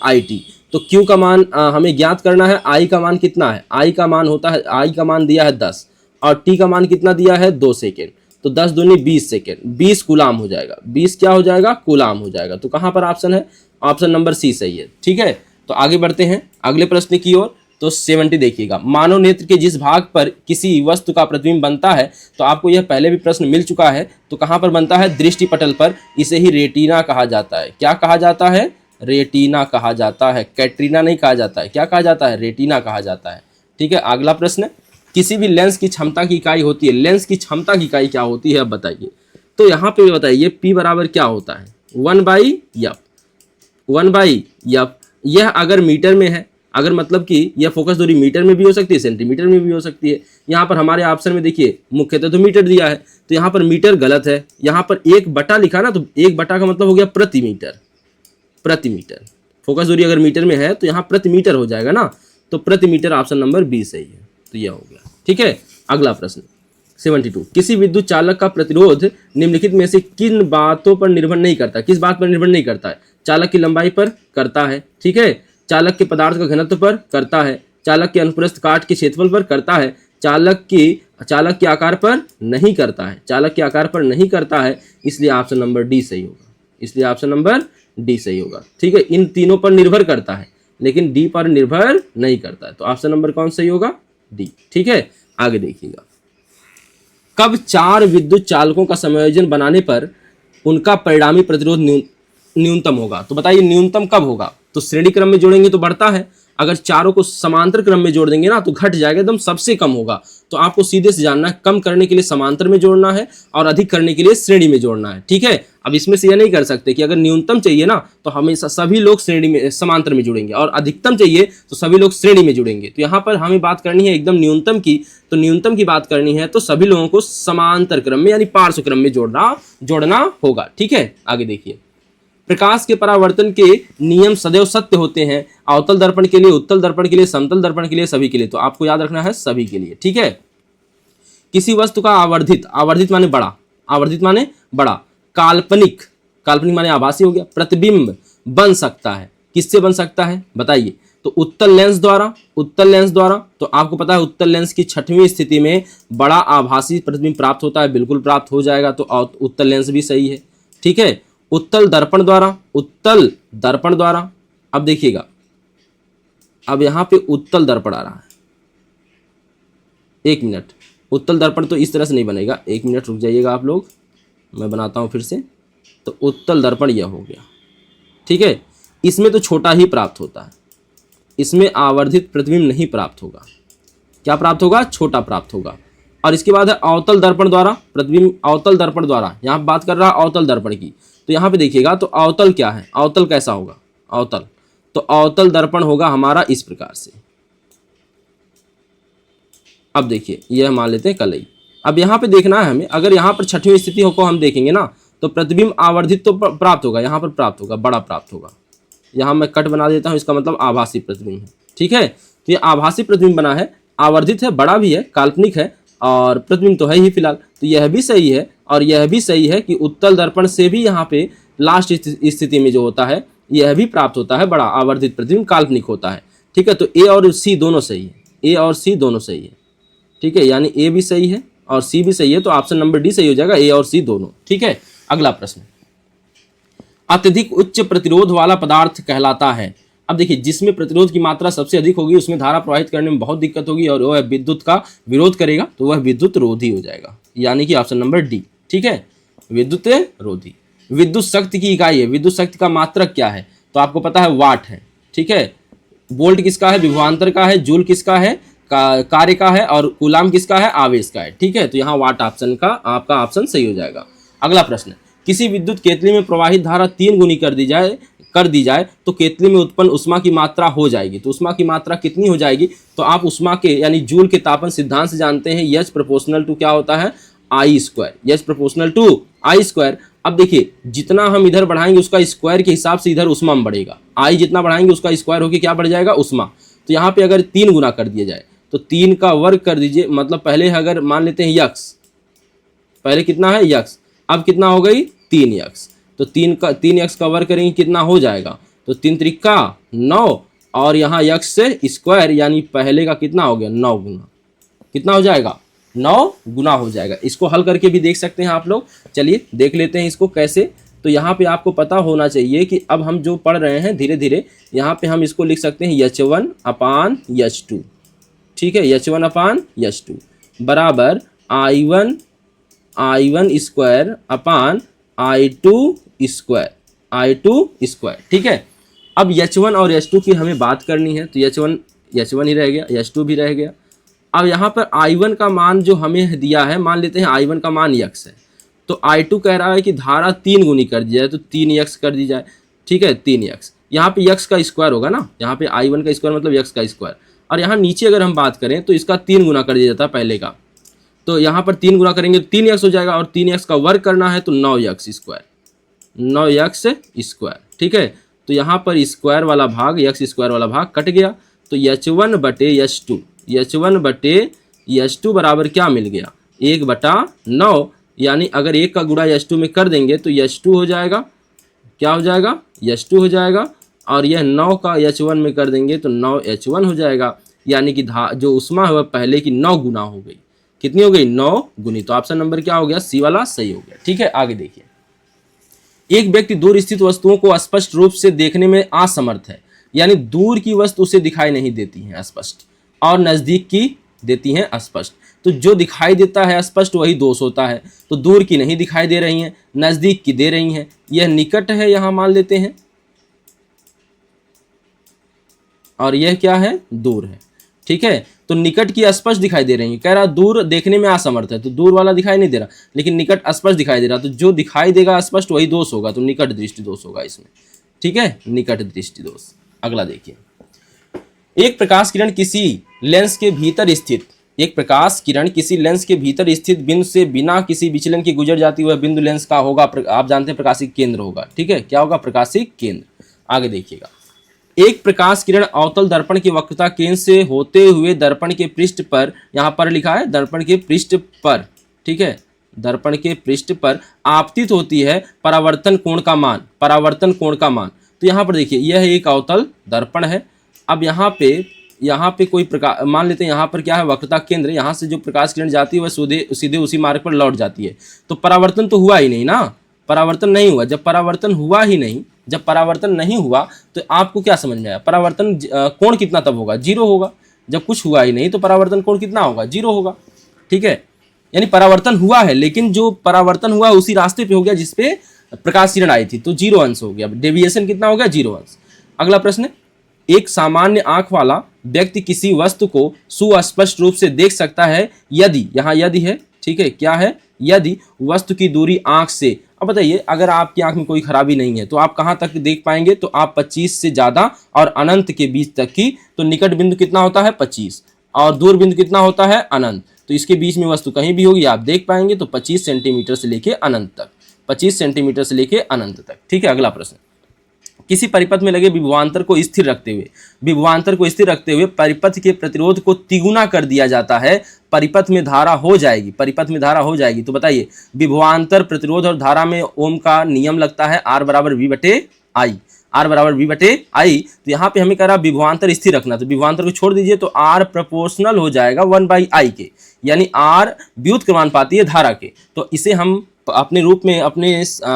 IT। तो Q का मान हमें ज्ञात करना है, I का मान कितना है? I का मान होता है, I का मान दिया है 10 और T का मान कितना दिया है? 2 सेकेंड। तो 10 दूनी 20 सेकेंड, 20 कूलाम हो जाएगा। 20 क्या हो जाएगा? कूलाम हो जाएगा। तो कहाँ पर ऑप्शन है? ऑप्शन नंबर सी सही है। ठीक है, तो आगे बढ़ते हैं अगले प्रश्न की ओर। तो 70 देखिएगा, मानव नेत्र के जिस भाग पर किसी वस्तु का प्रतिबिंब बनता है, तो आपको यह पहले भी प्रश्न मिल चुका है। तो कहाँ पर बनता है? दृष्टि पटल पर। इसे ही रेटिना कहा जाता है। क्या कहा जाता है? रेटिना कहा जाता है। कैटरीना नहीं कहा जाता है। क्या कहा जाता है? रेटिना कहा जाता है। ठीक है, अगला प्रश्न, किसी भी लेंस की क्षमता की इकाई होती है। लेंस की क्षमता की इकाई क्या होती है, अब बताइए। तो यहाँ पे बताइए P बराबर क्या होता है? 1/f। 1/f। यह अगर मीटर में है, अगर मतलब कि यह फोकस दूरी मीटर में भी हो सकती है, सेंटीमीटर में भी हो सकती है। यहाँ पर हमारे ऑप्शन में देखिए मुख्यतः तो मीटर दिया है, तो यहाँ पर मीटर गलत है। यहाँ पर 1/, लिखा ना, तो 1/, का मतलब हो गया प्रति मीटर। प्रति मीटर, फोकस दूरी अगर मीटर में है तो यहाँ प्रति मीटर हो जाएगा ना, तो प्रति मीटर ऑप्शन नंबर बी सही है। तो यह हो गया। ठीक है, अगला प्रश्न 72, किसी विद्युत चालक का प्रतिरोध निम्नलिखित में से किन बातों पर निर्भर नहीं करता? किस बात पर निर्भर नहीं करता है? चालक की लंबाई पर करता है। ठीक है, चालक के पदार्थ का घनत्व पर करता है, चालक के अनुप्रस्थ काट के क्षेत्रफल पर करता है, चालक के आकार पर नहीं करता है। चालक के आकार पर नहीं करता है, इसलिए ऑप्शन नंबर डी सही होगा। इसलिए ऑप्शन नंबर डी सही होगा। ठीक है, इन तीनों पर निर्भर करता है लेकिन डी पर निर्भर नहीं करता है। तो ऑप्शन नंबर कौन सही होगा? डी। ठीक है, आगे देखिएगा, कब 4 विद्युत चालकों का संयोजन बनाने पर उनका परिणामी प्रतिरोध न्यूनतम होगा? तो बताइए न्यूनतम कब होगा? तो श्रेणी क्रम में जोड़ेंगे तो बढ़ता है, अगर चारों को समांतर क्रम में जोड़ देंगे ना तो घट जाएगा, एकदम सबसे कम होगा। तो आपको सीधे से जानना है, कम करने के लिए समांतर में जोड़ना है और अधिक करने के लिए श्रेणी में जोड़ना है। ठीक है, अब इसमें से यह नहीं कर सकते कि अगर न्यूनतम चाहिए ना तो हमेशा सभी लोग श्रेणी में समांतर में जुड़ेंगे, और अधिकतम चाहिए तो सभी लोग श्रेणी में जुड़ेंगे। तो यहाँ पर हमें बात करनी है एकदम न्यूनतम की, तो न्यूनतम की बात करनी है तो सभी लोगों को समांतर क्रम में यानी पार्श्व क्रम में जोड़ना होगा। ठीक है, आगे देखिए, प्रकाश के परावर्तन के नियम सदैव सत्य होते हैं, अवतल दर्पण के लिए, उत्तल दर्पण के लिए, समतल दर्पण के लिए, सभी के लिए। तो आपको याद रखना है सभी के लिए। ठीक है, किसी वस्तु का आवर्धित माने बड़ा, आवर्धित माने बड़ा, काल्पनिक माने आभासी हो गया, प्रतिबिंब बन सकता है। किससे बन सकता है बताइए? तो उत्तल लेंस द्वारा। तो आपको पता है उत्तल लेंस की 6वीं स्थिति में बड़ा आभासी प्रतिबिंब प्राप्त होता है, बिल्कुल प्राप्त हो जाएगा। तो उत्तल लेंस भी सही है। ठीक है, उत्तल दर्पण द्वारा। अब देखिएगा, अब यहां पे उत्तल दर्पण आ रहा है, 1 मिनट, उत्तल दर्पण तो इस तरह से नहीं बनेगा, 1 मिनट रुक जाइएगा आप लोग, मैं बनाता हूं फिर से। तो उत्तल दर्पण यह हो गया। ठीक है, इसमें तो छोटा ही प्राप्त होता है, इसमें आवर्धित प्रतिबिंब नहीं प्राप्त होगा। क्या प्राप्त होगा? छोटा प्राप्त होगा। और इसके बाद है अवतल दर्पण द्वारा प्रतिबिंब, अवतल दर्पण द्वारा, यहाँ बात कर रहा है अवतल दर्पण की। तो यहाँ पे देखिएगा, तो अवतल क्या है? अवतल कैसा होगा? अवतल, तो अवतल दर्पण होगा हमारा इस प्रकार से। अब देखिए, यह मान लेते हैं कलई। अब यहाँ पे देखना है हमें, अगर यहाँ पर 6वीं स्थिति को हम देखेंगे ना तो प्रतिबिंब आवर्धित तो प्राप्त होगा, यहाँ पर प्राप्त होगा, बड़ा प्राप्त होगा। यहाँ मैं कट बना देता हूँ, इसका मतलब आभासी प्रतिबिंब है। ठीक है, तो ये आभासी प्रतिबिंब बना है, आवर्धित है, बड़ा भी है, काल्पनिक है, और प्रतिबिंब तो है ही फिलहाल। तो यह भी सही है और यह भी सही है कि उत्तल दर्पण से भी यहाँ पे लास्ट स्थिति में जो होता है यह भी प्राप्त होता है, बड़ा आवर्धित प्रतिबिंब काल्पनिक होता है। ठीक है, तो ए और सी दोनों सही है, ए और सी दोनों सही है। ठीक है, यानी ए भी सही है और सी भी सही है, तो ऑप्शन नंबर डी सही हो जाएगा, ए और सी दोनों। ठीक है, अगला प्रश्न, अत्यधिक उच्च प्रतिरोध वाला पदार्थ कहलाता है। अब देखिए, जिसमें प्रतिरोध की मात्रा सबसे अधिक होगी उसमें धारा प्रवाहित करने में बहुत दिक्कत होगी और वह विद्युत का विरोध करेगा, तो वह विद्युत रोधी हो जाएगा, यानी कि ऑप्शन नंबर डी। ठीक है, विद्युत रोधी। विद्युत शक्ति की इकाई है, विद्युत शक्ति का मात्रक क्या है? तो आपको पता है वाट है। ठीक है, वोल्ट किसका है? विभवांतर का है। जूल किसका है? कार्य का है। और कूलाम किसका है? आवेश का है। ठीक है, तो यहाँ वाट ऑप्शन का आपका ऑप्शन सही हो जाएगा। अगला प्रश्न, किसी विद्युत केतली में प्रवाहित धारा 3 गुनी कर दी जाए तो केतली में उत्पन्न उष्मा की मात्रा हो जाएगी। तो उष्मा की मात्रा कितनी हो जाएगी? तो आप उष्मा के यानी जूल के तापन सिद्धांत से जानते हैं, H प्रोपोर्शनल टू क्या होता है? I²। H proportional to I²। अब देखिए, जितना हम इधर बढ़ाएंगे उसका स्क्वायर के हिसाब से इधर उष्मा में बढ़ेगा। I जितना बढ़ाएंगे उसका स्क्वायर होकर क्या बढ़ जाएगा? उष्मा। तो यहाँ पे अगर 3 गुना कर दिया जाए तो 3 का वर्ग कर दीजिए, मतलब पहले अगर मान लेते हैं यक्स, पहले कितना है? यक्स, अब कितना हो गई? 3 यक्स। तो 3 यक्स का वर्ग करेंगे कितना हो जाएगा? तो 3 त्रिका 9 और यहाँ यक्स से स्क्वायर यानी पहले का कितना हो गया? 9 गुना, कितना हो जाएगा? 9 गुना हो जाएगा। इसको हल करके भी देख सकते हैं आप लोग। चलिए देख लेते हैं इसको कैसे। तो यहाँ पे आपको पता होना चाहिए कि अब हम जो पढ़ रहे हैं धीरे धीरे, यहाँ पे हम इसको लिख सकते हैं H1/H2, ठीक है, H1/H2 बराबर I1 I2 स्क्वायर, ठीक है। अब H1 और H2 की हमें बात करनी है, तो H1 ही रह गया, H2 भी रह गया। अब यहाँ पर I1 का मान जो हमें दिया है, मान लेते हैं I1 का मान x है, तो I2 कह रहा है कि धारा 3 गुनी कर दी जाए, तो 3x कर दी जाए, ठीक है, 3x। यहाँ पे x का स्क्वायर होगा ना, यहाँ पे I1 का स्क्वायर मतलब x का स्क्वायर। और यहाँ नीचे अगर हम बात करें तो इसका 3 गुना कर दिया जाता है पहले का, तो यहाँ पर 3 गुना करेंगे तो 3x हो जाएगा, और 3x का वर्ग करना है तो 9x स्क्वायर, ठीक है। तो यहाँ पर स्क्वायर वाला भाग, x स्क्वायर वाला भाग कट गया, तो H1/H2 बराबर क्या मिल गया, 1/9, यानी अगर 1 का गुणा H2 में कर देंगे तो H2 हो जाएगा, क्या हो जाएगा, H2 हो जाएगा। और यह 9 का H1 में कर देंगे तो 9H1 हो जाएगा, यानी कि जो उष्मा है वह पहले की 9 गुना हो गई। कितनी हो गई, 9 गुनी। तो ऑप्शन नंबर क्या हो गया, सी वाला सही हो गया, ठीक है। आगे देखिए, एक व्यक्ति दूर स्थित वस्तुओं को स्पष्ट रूप से देखने में असमर्थ है, यानी दूर की वस्तु उसे दिखाई नहीं देती है स्पष्ट, और नजदीक की देती हैं अस्पष्ट। तो जो दिखाई देता है स्पष्ट वही दोष होता है, तो दूर की नहीं दिखाई दे रही हैं, नजदीक की दे रही हैं। यह निकट है, यहां मान लेते हैं, और यह क्या है, दूर है, ठीक है। तो निकट की स्पष्ट दिखाई दे रही है, कह रहा दूर देखने में असमर्थ है, तो दूर वाला दिखाई नहीं दे रहा, लेकिन निकट स्पष्ट दिखाई दे रहा, तो जो दिखाई देगा स्पष्ट वही दोष होगा, तो निकट दृष्टि दोष होगा इसमें, ठीक है, निकट दृष्टि दोष। अगला देखिए, एक प्रकाश किरण किसी लेंस के भीतर स्थित बिंदु से बिना किसी विचलन के गुजर जाती हुई बिंदु लेंस का होगा, आप जानते हैं प्रकाशिक केंद्र होगा, ठीक है। क्या होगा, प्रकाशिक केंद्र। आगे देखिएगा, एक प्रकाश किरण अवतल दर्पण की वक्रता केंद्र से होते हुए दर्पण के पृष्ठ पर, यहां पर लिखा है दर्पण के पृष्ठ पर, ठीक है, दर्पण के पृष्ठ पर आपतित होती है परावर्तन कोण का मान। तो यहां पर देखिए, यह एक अवतल दर्पण है। अब यहाँ पे कोई प्रकाश, मान लेते हैं यहाँ पर क्या है, वक्रता केंद्र, यहाँ से जो प्रकाश किरण जाती है वह सीधे उसी मार्ग पर लौट जाती है। तो परावर्तन तो हुआ ही नहीं ना, परावर्तन नहीं हुआ। जब परावर्तन नहीं हुआ तो आपको क्या समझ में आया, परावर्तन कोण कितना तब होगा, 0 होगा। जब कुछ हुआ ही नहीं तो परावर्तन कोण कितना होगा, 0 होगा, ठीक है। यानी परावर्तन हुआ है, लेकिन जो परावर्तन हुआ उसी रास्ते पे हो गया जिसपे प्रकाश किरण आई थी, तो 0 अंश हो गया। डेविएशन कितना हो गया, 0 अंश। अगला प्रश्न, एक सामान्य आंख वाला व्यक्ति किसी वस्तु को सुस्पष्ट रूप से देख सकता है यदि, यहाँ यदि है, ठीक है, क्या है, यदि वस्तु की दूरी आंख से, अब बताइए अगर आपकी आंख में कोई खराबी नहीं है तो आप कहाँ तक देख पाएंगे, तो आप 25 से ज़्यादा और अनंत के बीच तक की। तो निकट बिंदु कितना होता है, 25, और दूर बिंदु कितना होता है, अनंत। तो इसके बीच में वस्तु कहीं भी होगी आप देख पाएंगे। तो 25 सेंटीमीटर से लेके अनंत तक, 25 सेंटीमीटर से लेके अनंत तक, ठीक है। अगला प्रश्न, किसी परिपथ में लगे विभवांतर को स्थिर रखते हुए परिपथ के प्रतिरोध को तिगुना कर दिया जाता है, परिपथ में धारा हो जाएगी। तो बताइए, विभवांतर, प्रतिरोध और धारा में ओम का नियम लगता है, R बराबर V बटे I। तो यहाँ पे हमें कह रहा विभवांतर स्थिर रखना, तो विभवांतर को छोड़ दीजिए, तो R प्रोपोर्शनल हो जाएगा 1/I के, यानी R व्युत्क्रमानुपाती है धारा के। तो इसे हम अपने रूप में, अपने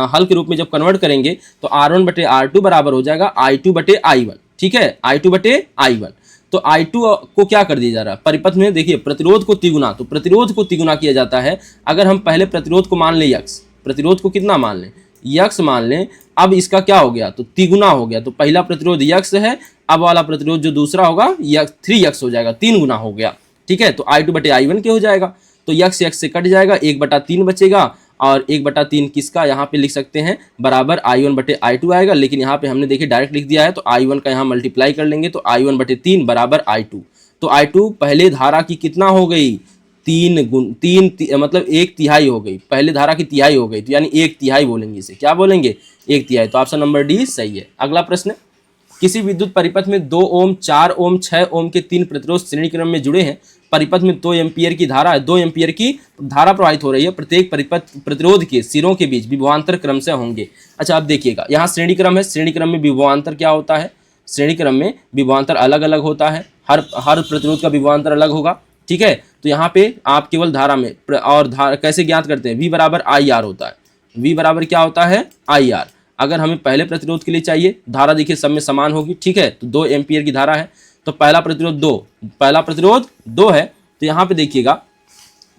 हल के रूप में जब कन्वर्ट करेंगे तो R1/R2 बराबर हो जाएगा I2/I1, ठीक है, I2/I1। तो I2 को क्या कर दिया जा रहा है, परिपथ में देखिए प्रतिरोध को तिगुना, तो प्रतिरोध को तिगुना किया जाता है। अगर हम पहले प्रतिरोध को मान लें x, प्रतिरोध को कितना मान लें, x मान लें, अब इसका क्या हो गया, तो तिगुना हो गया। तो पहला प्रतिरोध x है, अब वाला प्रतिरोध जो दूसरा होगा 3x हो जाएगा, 3 गुना हो गया, ठीक है। तो I2/I1 के हो जाएगा, तो x से कट जाएगा, 1/3 बचेगा, और 1/3 किसका यहाँ पे लिख सकते हैं, बराबर I1/I2 आएगा। लेकिन यहाँ पे हमने देखिए डायरेक्ट लिख दिया है, तो I1 का यहाँ मल्टीप्लाई कर लेंगे, तो I1/3 बराबर I2। तो I2 पहले धारा की कितना हो गई, 3 मतलब 1/3 हो गई, पहले धारा की तिहाई हो गई, तो यानी 1/3 बोलेंगे इसे, क्या बोलेंगे, 1/3। तो ऑप्शन नंबर डी सही है। अगला प्रश्न, किसी विद्युत परिपथ में 2 ओम, 4 ओम, 6 ओम के 3 प्रतिरोध श्रेणी क्रम में जुड़े हैं। परिपथ में 2 एम्पियर की धारा है, 2 एम्पियर की धारा प्रवाहित हो रही है। प्रत्येक प्रतिरोध के सिरों के बीच विभवांतर क्रम से होंगे। अच्छा, अब देखिएगा, यहाँ श्रेणी क्रम है, श्रेणी क्रम में विभवांतर क्या होता है, श्रेणी क्रम में विभवांतर अलग अलग होता है, हर प्रतिरोध का विभवांतर अलग होगा। ठीक है। तो यहाँ पे आप केवल धारा में और कैसे ज्ञात करते हैं, V बराबर IR होता है। V बराबर क्या होता है, IR। अगर हमें पहले प्रतिरोध के लिए चाहिए, धारा देखिए सब में समान होगी, ठीक है। तो 2 एम्पियर की धारा है, तो पहला प्रतिरोध 2 है, तो यहाँ पे देखिएगा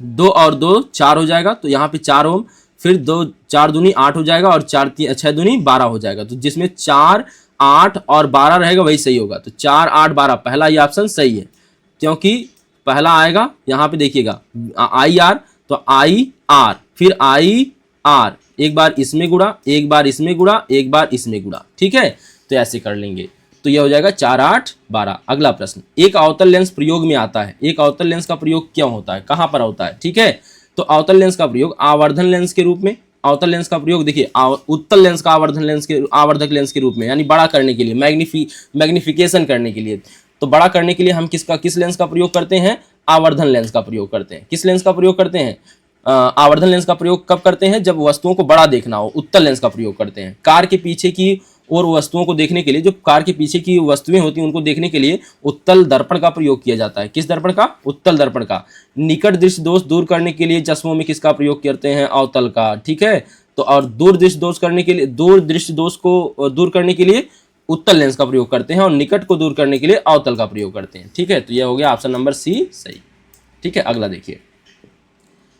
2 और 2 4 हो जाएगा, तो यहाँ पे 4 ओम, फिर 2 4 दूनी 8 हो जाएगा और 4 6 दूनी 12 हो जाएगा। तो जिसमें 4 8 और 12 रहेगा वही सही होगा। तो 4 8 12 पहला ये ऑप्शन सही है, क्योंकि पहला आएगा यहाँ पे देखिएगा IR, तो IR फिर IR, एक बार इसमें गुणा, एक बार इसमें गुणा, एक बार इसमें गुणा, ठीक है। तो ऐसे कर लेंगे, तो यह हो जाएगा 4 8 12। अगला प्रश्न, एक अवतल लेंस प्रयोग में आता है। एक अवतल लेंस का प्रयोग क्यों होता है, कहाँ पर होता है, ठीक है। तो अवतल लेंस का प्रयोग आवर्धन लेंस के रूप में, अवतल लेंस का प्रयोग देखिए उत्तल लेंस का आवर्धक लेंस के रूप में, यानी बड़ा करने के लिए, मैग्निफिकेशन करने के लिए। तो बड़ा करने के लिए हम किस लेंस का प्रयोग करते हैं, आवर्धन लेंस का प्रयोग करते हैं। किस लेंस का प्रयोग करते हैं, आवर्धन लेंस का प्रयोग कब करते हैं, जब वस्तुओं को बड़ा देखना हो, उत्तल लेंस का प्रयोग करते हैं। कार के पीछे की और वस्तुओं को देखने के लिए, जो कार के पीछे की वस्तुएं होती हैं उनको देखने के लिए उत्तल दर्पण का प्रयोग किया जाता है। किस दर्पण का, उत्तल दर्पण का। निकट दृष्टि दोष दूर करने के लिए चश्मों में किसका प्रयोग करते हैं, अवतल का, ठीक है। तो और दूर दृष्टि दोष को दूर करने के लिए उत्तल लेंस का प्रयोग करते हैं और निकट को दूर करने के लिए अवतल का प्रयोग करते हैं, ठीक है। तो यह हो गया ऑप्शन नंबर सी सही, ठीक है। अगला देखिए,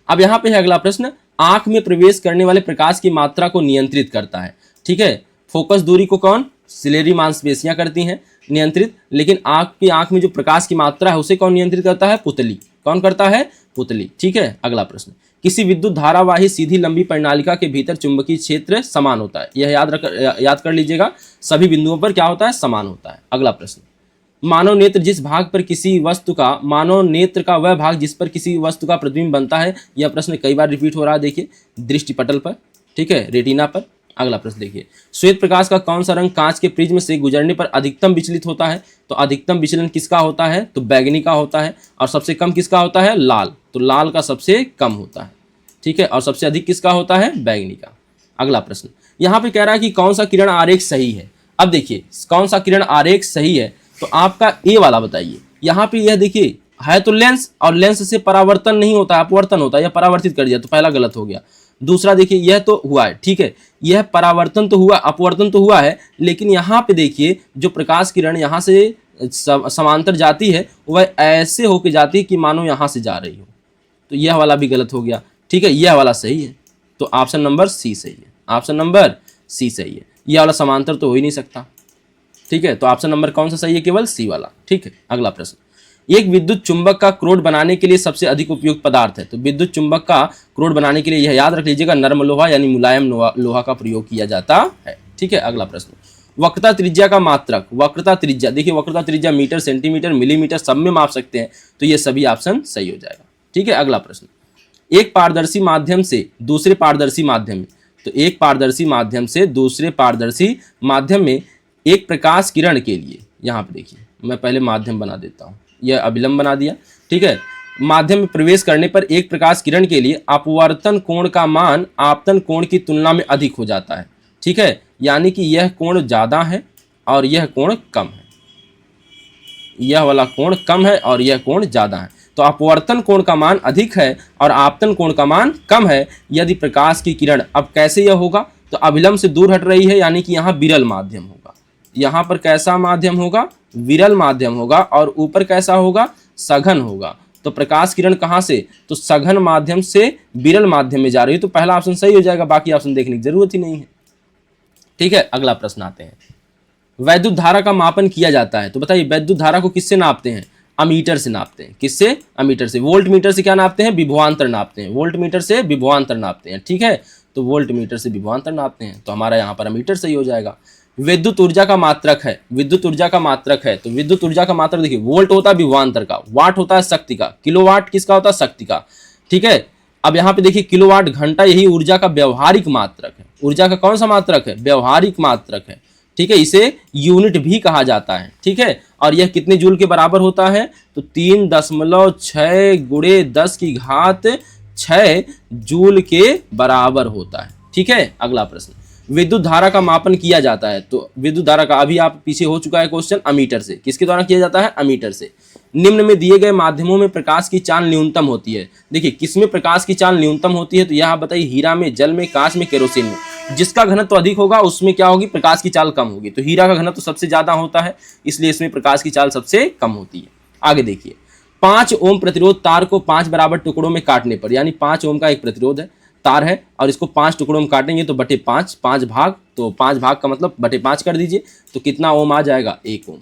अब यहाँ पे है अगला प्रश्न, आंख में प्रवेश करने वाले प्रकाश की मात्रा को नियंत्रित करता है, ठीक है। फोकस दूरी को कौन, सिलेरी मांसपेशियां करती हैं नियंत्रित, लेकिन आंख में जो प्रकाश की मात्रा है उसे कौन नियंत्रित करता है, पुतली। कौन करता है, पुतली, ठीक है। अगला प्रश्न, किसी विद्युत धारावाही सीधी लंबी परिनालिका के भीतर चुंबकीय क्षेत्र समान होता है। यह याद कर लीजिएगा, सभी बिंदुओं पर क्या होता है, समान होता है। अगला प्रश्न, मानव नेत्र का वह भाग जिस पर किसी वस्तु का प्रतिबिंब बनता है। यह प्रश्न कई बार रिपीट हो रहा है, देखिए दृष्टिपटल पर, ठीक है, रेटिना पर। अगला प्रश्न देखिए, श्वेत प्रकाश का कौन सा रंग कांच के प्रिज्म से गुजरने पर अधिकतम विचलित होता है। तो अधिकतम विचलन किसका होता है, तो बैगनी का होता है, और सबसे कम किसका होता है, लाल। तो लाल का सबसे कम होता है, ठीक है, और सबसे अधिक किसका होता है, बैगनी का। अगला प्रश्न, यहाँ पे कह रहा है कि कौन सा किरण आरेख सही है। अब देखिए कौन सा किरण आरेख सही है, तो आपका ए वाला बताइए। यहाँ पे यह देखिए है तो लेंस, और लेंस से परावर्तन नहीं होता है, अपवर्तन होता है, यह परावर्तित कर दिया, तो पहला गलत हो गया। दूसरा देखिए यह तो हुआ है, ठीक है, यह परावर्तन तो हुआ, अपवर्तन तो हुआ है, लेकिन यहाँ पे देखिए जो प्रकाश किरण यहाँ से समांतर जाती है वह ऐसे होके जाती है कि मानो यहाँ से जा रही हो, तो यह वाला भी गलत हो गया, ठीक है। यह वाला सही है, तो ऑप्शन नंबर सी सही है, ऑप्शन नंबर सी सही है। यह वाला समांतर तो हो ही नहीं सकता, ठीक है। तो ऑप्शन नंबर कौन सा सही है, केवल सी वाला, ठीक है। अगला प्रश्न, एक विद्युत चुंबक का क्रोड बनाने के लिए सबसे अधिक उपयुक्त पदार्थ है। तो विद्युत चुंबक का क्रोड बनाने के लिए यह याद रख लीजिएगा, नर्म लोहा यानी मुलायम लोहा का प्रयोग किया जाता है, ठीक है। अगला प्रश्न, वक्रता त्रिज्या का मात्रक। वक्रता त्रिज्या देखिए, वक्रता त्रिज्या मीटर, सेंटीमीटर, मिलीमीटर सब में माप सकते हैं, तो ये सभी ऑप्शन सही हो जाएगा, ठीक है। अगला प्रश्न, एक पारदर्शी माध्यम से दूसरे पारदर्शी माध्यम में, तो एक पारदर्शी माध्यम से दूसरे पारदर्शी माध्यम में एक प्रकाश किरण के लिए, यहाँ पे देखिए मैं पहले माध्यम बना देता हूँ, यह अभिलंब बना दिया, ठीक है। माध्यम में प्रवेश करने पर एक प्रकाश किरण के लिए अपवर्तन कोण का मान आपतन कोण की तुलना में अधिक हो जाता है, ठीक है। यानी कि यह कोण ज़्यादा है और यह कोण कम है, यह वाला कोण कम है और यह कोण ज़्यादा है। तो अपवर्तन कोण का मान अधिक है और आपतन कोण का मान कम है यदि प्रकाश की किरण, अब कैसे यह होगा, तो अभिलंब से दूर हट रही है, यानी कि यहाँ विरल माध्यम होगा। यहाँ पर कैसा माध्यम होगा, विरल माध्यम होगा, और ऊपर कैसा होगा, सघन होगा। तो प्रकाश किरण कहाँ से, तो सघन माध्यम से विरल माध्यम में जा रही है, तो पहला ऑप्शन सही हो जाएगा, बाकी ऑप्शन देखने की जरूरत ही नहीं है, ठीक है। अगला प्रश्न आते हैं, वैद्युत धारा का मापन किया जाता है। तो बताइए वैद्युत धारा को किससे नापते हैं, अमीटर से नापते हैं। किससे, अमीटर से। वोल्ट मीटर से क्या नापते हैं, विभवांतर नापते हैं। वोल्ट मीटर से विभवांतर नापते हैं, ठीक है। तो वोल्ट मीटर से विभवांतर नापते हैं, तो हमारा यहाँ पर अमीटर सही हो जाएगा। विद्युत ऊर्जा का मात्रक है, विद्युत ऊर्जा का मात्रक है, तो विद्युत ऊर्जा का मात्रक देखिए, वोल्ट होता है विभवांतर का, वाट होता है शक्ति का, किलोवाट किसका होता है, शक्ति का, ठीक है। अब यहाँ पे देखिए किलोवाट घंटा यही ऊर्जा का व्यवहारिक मात्रक है। ऊर्जा का कौन सा मात्रक है, व्यवहारिक मात्रक है, ठीक है। इसे यूनिट भी कहा जाता है, ठीक है। और यह कितने जूल के बराबर होता है, तो 3.6 गुणे 10 की घात 6 जूल के बराबर होता है, ठीक है। अगला प्रश्न, विद्युत धारा का मापन किया जाता है। तो विद्युत धारा का अभी आप पीछे हो चुका है क्वेश्चन, अमीटर से। किसके द्वारा किया जाता है, अमीटर से। निम्न में दिए गए माध्यमों में प्रकाश की चाल न्यूनतम होती है। देखिए किसमें प्रकाश की चाल न्यूनतम होती है, तो यह बताइए हीरा में, जल में, कांच में, केरोसिन में। जिसका घनत्व अधिक होगा उसमें क्या होगी, प्रकाश की चाल कम होगी। तो हीरा का घनत्व सबसे ज्यादा होता है, इसलिए इसमें प्रकाश की चाल सबसे कम होती है। आगे देखिए, 5 ओम प्रतिरोध तार को 5 बराबर टुकड़ों में काटने पर, यानी 5 ओम का एक प्रतिरोध है, तार है, और इसको 5 टुकड़ों में काटेंगे तो बटे 5, 5 भाग, तो 5 भाग का मतलब बटे 5 कर दीजिए, तो कितना ओम आ जाएगा, 1 ओम।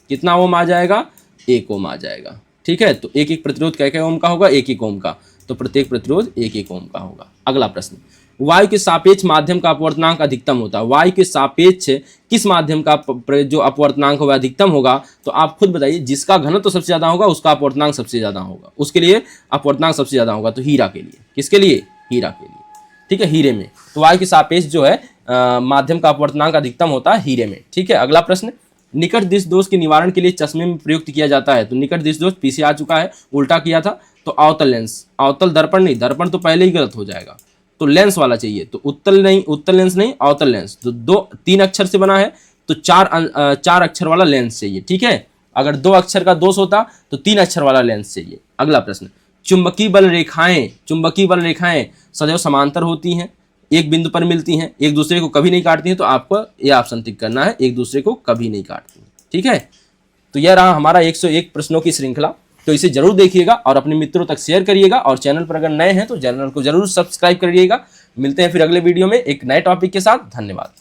कितना ओम आ जाएगा, 1 ओम आ जाएगा। ठीक है, तो एक एक प्रतिरोध क्या ओम का होगा, 1 ओम का, तो प्रत्येक प्रतिरोध 1 ओम का होगा। अगला प्रश्न, वायु के सापेक्ष माध्यम का अपवर्तनांक अधिकतम होता है। वायु के सापेक्ष किस माध्यम का जो अपवर्तनांक होगा अधिकतम होगा, तो आप खुद बताइए, जिसका घनत्व तो सबसे ज्यादा होगा उसका अपवर्तनांक सबसे ज्यादा होगा, उसके लिए अपवर्तनांक सबसे ज्यादा होगा। तो हीरा के लिए, किसके लिए, हीरा के लिए। ठीक है, हीरे में तो वायु के सापेक्ष जो है माध्यम का अपवर्तनांक अधिकतम होता है हीरे में। ठीक है, अगला प्रश्न, निकट दृष्टि दोष के निवारण के लिए चश्मे में प्रयुक्त किया जाता है। तो निकट दृष्टि दोष पीछे आ चुका है, उल्टा किया था, तो अवतल लेंस, अवतल दर्पण नहीं, दर्पण तो पहले ही गलत हो जाएगा, तो लेंस वाला चाहिए। तो उत्तल नहीं, उत्तल लेंस नहीं, अवतल लेंस। तो 3 अक्षर से बना है तो 4 अक्षर वाला लेंस चाहिए। ठीक है, अगर 2 अक्षर का दोष होता तो 3 अक्षर वाला लेंस चाहिए। अगला प्रश्न, चुंबकीय बल रेखाएं, चुंबकीय बल रेखाएं सदैव समांतर होती हैं, एक बिंदु पर मिलती हैं, एक दूसरे को कभी नहीं काटती हैं। तो आपको यह ऑप्शन टिक करना है, एक दूसरे को कभी नहीं काटती हैं। ठीक है, तो यह रहा हमारा 101 प्रश्नों की श्रृंखला। तो इसे जरूर देखिएगा और अपने मित्रों तक शेयर करिएगा, और चैनल पर अगर नए हैं तो चैनल को जरूर सब्सक्राइब करिएगा। मिलते हैं फिर अगले वीडियो में एक नए टॉपिक के साथ। धन्यवाद।